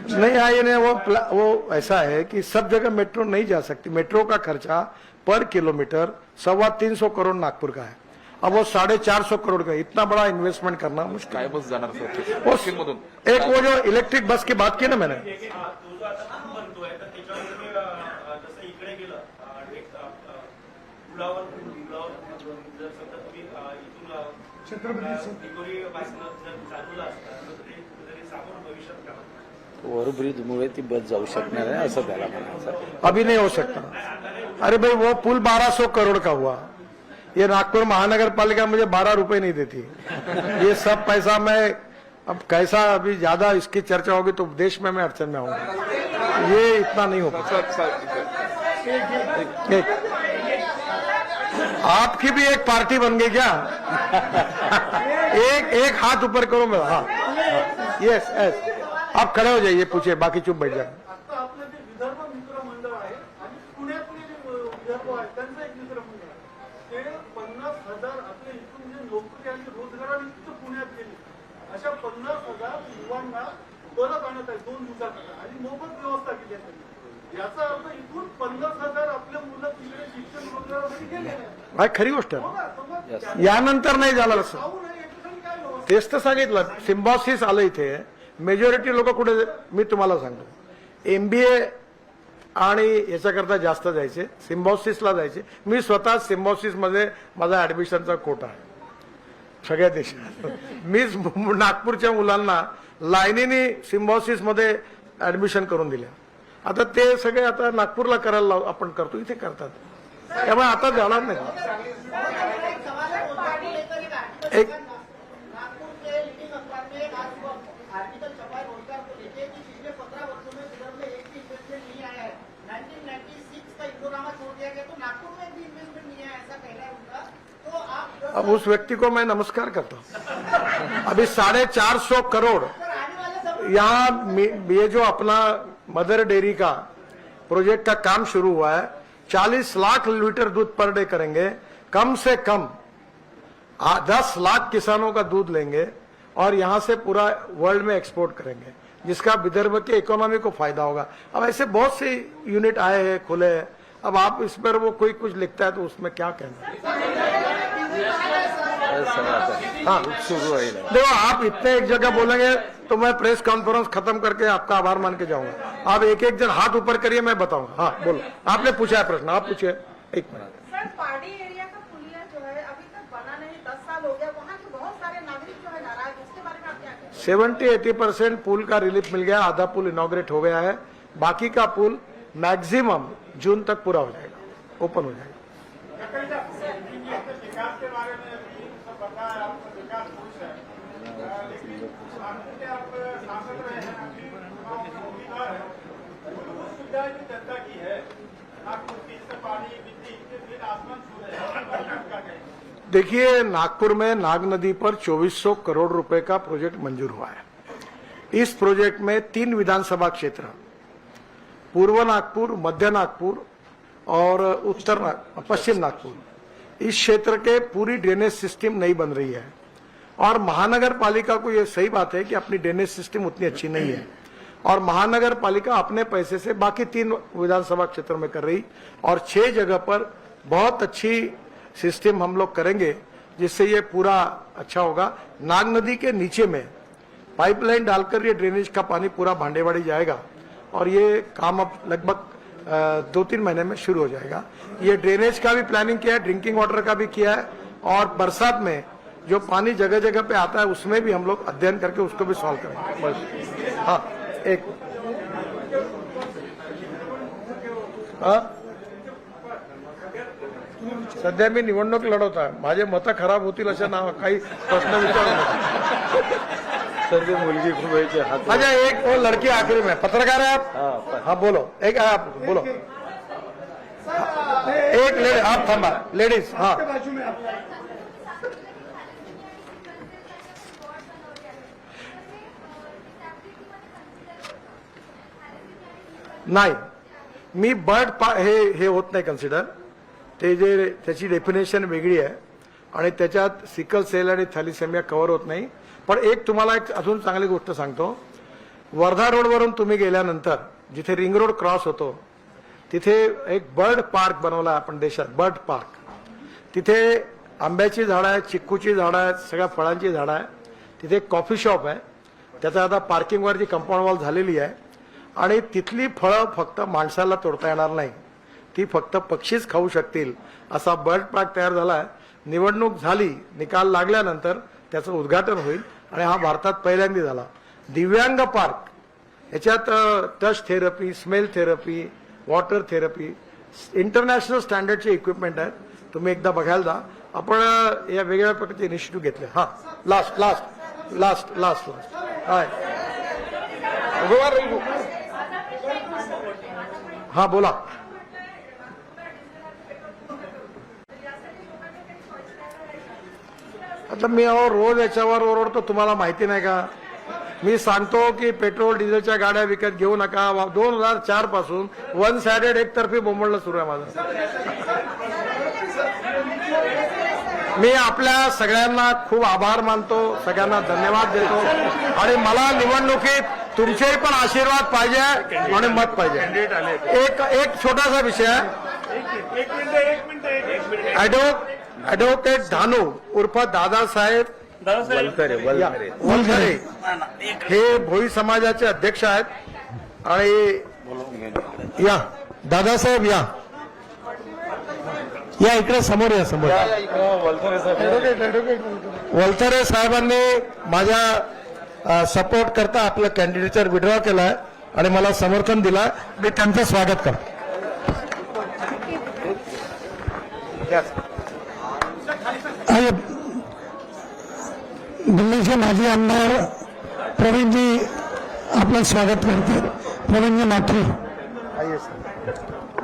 नहीं आए ने, वो ऐसा है कि सब जगह मेट्रो नहीं जा सकती। मेट्रो का खर्चा पर किलोमीटर 325 करोड़ नागपुर का है, अब वो 450 करोड़ का, इतना बड़ा इन्वेस्टमेंट करना मुश्किल है। एक वो जो इलेक्ट्रिक बस की बात की ना मैंने, ओव्हरब्रिजमुळे ती बस जाऊ शकणार आहे असं त्याला म्हणायचं। अभी नहीं हो सकता। अरे भाई, वो पुल 1200 करोड़ का हुआ, ये नागपुर महानगर पालिका मुझे 12 रुपए नहीं देती। ये सब पैसा मैं, अब कैसा, अभी ज्यादा इसकी चर्चा होगी तो देश में मैं अड़चन में आऊंगा। ये इतना नहीं हो पाता। आपकी भी एक पार्टी बन गई क्या? एक हाथ ऊपर करो मेरा। हाँ, यस यस, आप खड़े हो जाइए, पूछिए, बाकी चुप बैठ जाए। आता आपलं जे विदर्भ मित्र मंडळ आहे आणि पुण्यातले जे विदर्भ आहे त्यांचं एक मित्र मंडळ आहे, ते 50,000 आपल्या इथून जे नोकरी आणि रोजगारानिमित्त पुण्यात गेले, अशा 50,000 युवांना परत आणत आहे 2 दिवसाकरता आणि मोफत व्यवस्था केली आहे त्यांनी। याचा अर्थ इथून 50,000 आपल्या मुलं तिकडे शिक्षण रोजगारासाठी गेले नाही। खरी गोष्ट आहे, यानंतर नाही झालं असं। तेच तर सांगितलं, सिम्बॉसिस आलं इथे, मेजॉरिटी लोक कुठे, मी तुम्हाला सांगतो, MBA आणि याच्याकरता जास्त जायचे, सिम्बॉसिसला जायचे। मी स्वतः सिम्बॉसिस मध्ये माझा ऍडमिशनचा कोटा आहे सगळ्या देशात। मीच नागपूरच्या मुलांना लाईनीने सिम्बॉसिस मध्ये ऍडमिशन करून दिल्या। आता ते सगळे आता नागपूरला करायला आपण करतो, इथे करतात, त्यामुळे आता जाणार नाही। एक अब उस व्यक्ति को मैं नमस्कार करता हूँ। अभी 450 करोड़ यहाँ ये जो अपना मदर डेयरी का प्रोजेक्ट का काम शुरू हुआ है, 40 लाख लीटर दूध पर डे करेंगे, कम से कम 10 लाख किसानों का दूध लेंगे और यहां से पूरा वर्ल्ड में एक्सपोर्ट करेंगे, जिसका विदर्भ के इकोनॉमी को फायदा होगा। अब ऐसे बहुत से यूनिट आए हैं, खुले हैं। अब आप इस पर वो कोई कुछ लिखता है तो उसमें क्या कहना। हाँ सुरू आहे देखो, आप इतने एक जगह बोलेंगे तो मैं प्रेस कॉन्फ्रेंस खत्म करके आपका आभार मान के जाऊंगा। आप एक एक जन हाथ ऊपर करिए, मैं बताऊंगा। हाँ बोलो, आपने पूछा है प्रश्न, आप पूछिए। एक मिनट। सर, पहाड़ी एरिया का पुलिया जो है अभी तक बना नहीं, 10 साल हो गया, वहाँ के बहुत सारे नागरिक जो है नाराज, उसके बारे में आप क्या कहेंगे? 70-80% पुल का रिलीफ मिल गया, आधा पुल इनॉग्रेट हो गया है, बाकी का पुल मैक्सिमम जून तक पूरा हो जाएगा, ओपन हो जाएगा। विकास के बारे में भी सब बताया, आपका विकास कुछ है, लेकिन नागपुर के आप सांसद रहे हैं, अभी उम्मीदवार है, मूलभूत सुविधाएं जो जनता की है नागपुर की, इससे पानी, बिजली, फिर आसमान छू रहे हैं। देखिए, नागपुर में नाग नदी पर 2400 करोड़ रुपए का प्रोजेक्ट मंजूर हुआ है। इस प्रोजेक्ट में 3 विधानसभा क्षेत्र, पूर्व नागपुर, मध्य नागपुर और पश्चिम नागपुर, इस क्षेत्र के पूरी ड्रेनेज सिस्टम नहीं बन रही है। और महानगर पालिका को यह सही बात है कि अपनी ड्रेनेज सिस्टम उतनी अच्छी नहीं है, और महानगर पालिका अपने पैसे से बाकी 3 विधानसभा क्षेत्रों में कर रही, और 6 जगह पर बहुत अच्छी सिस्टम हम लोग करेंगे, जिससे ये पूरा अच्छा होगा। नाग नदी के नीचे में पाइपलाइन डालकर ये ड्रेनेज का पानी पूरा भांडेवाड़ी जाएगा, और ये काम अब लगभग 2-3 महीने में शुरू हो जाएगा। ये ड्रेनेज का भी प्लानिंग किया है, ड्रिंकिंग वाटर का भी किया है, और बरसात में जो पानी जगह जगह पे आता है उसमें भी हम लोग अध्ययन करके उसको भी सॉल्व करेंगे। बस हाँ, एक सध्या मी निवडणूक लढवत आहे, माझे मतं खराब होतील अशा नाव काही प्रश्न विचारू। सर्व मुलगी खूप हात अच्छा, एक वो लड़की आखिरी में, पत्रकार है आप? हाँ बोलो, एक आप बोलो। एक लेडी, आप थांबा, लेडीज। हाँ नाही, मी बर्ड हे होत नाही कन्सिडर, ते जे त्याची डेफिनेशन वेगळी आहे आणि त्याच्यात सिकल सेल आणि थॅलिसेमिया कव्हर होत नाही। पण एक तुम्हाला एक अजून चांगली गोष्ट सांगतो, वर्धा रोडवरून तुम्ही गेल्यानंतर जिथे रिंग रोड क्रॉस होतो तिथे एक बर्ड पार्क बनवला आपण देशात, बर्ड पार्क। तिथे आंब्याची झाडं आहेत, चिक्कूची झाडं आहेत, सगळ्या फळांची झाडं आहेत, तिथे एक कॉफी शॉप आहे, त्याचा आता पार्किंगवरची कंपाऊंड वॉल झालेली आहे, आणि तिथली फळं फक्त माणसाला तोडता येणार नाही, ती फक्त पक्षीच खाऊ शकतील असा बर्ड पार्क तयार झाला आहे। निवडणूक झाली, निकाल लागल्यानंतर त्याचं उद्घाटन होईल, आणि हा भारतात पहिल्यांदा झाला। दिव्यांग पार्क, याच्यात touch therapy, smell therapy, water therapy, international स्टँडर्डचे इक्विपमेंट आहेत, तुम्ही एकदा बघायला जा। आपण या वेगवेगळ्या प्रकारचे इनिशिएटिव्ह घेतले। हा last last last last last hi, हा बोला। आता मी रोज याच्यावर ओरडतो, तुम्हाला माहिती नाही का? मी सांगतो की पेट्रोल डिझेलच्या गाड्या विकत घेऊ नका। 2004 पासून वन साइडेड एकतर्फी बोंबलणं सुरू आहे माझं। मी आपल्या सगळ्यांना खूप आभार मानतो, सगळ्यांना धन्यवाद देतो, आणि मला निवडणुकीत तुमचेही पण आशीर्वाद पाहिजे आणि मत पाहिजे। एक छोटासा विषय, ॲडव्होकेट धानू उर्फ दादासाहेब वलखरे हे भोई समाजाचे अध्यक्ष आहेत, आणि या दादासाहेब या इकडे समोर या, समोर। वलथरे साहेबांनी माझ्या सपोर्ट करता आपलं कॅन्डिडेटर विड्रॉ केलाय आणि मला समर्थन दिलं, मी त्यांचं स्वागत करतो। दिल्लीचे माजी आमदार प्रवीणजी आपलं स्वागत करते। प्रवीणजी माथुर,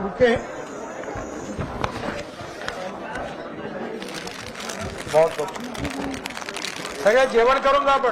ओके। बहुत बहुत सगळ्या जेवण करून जा आपण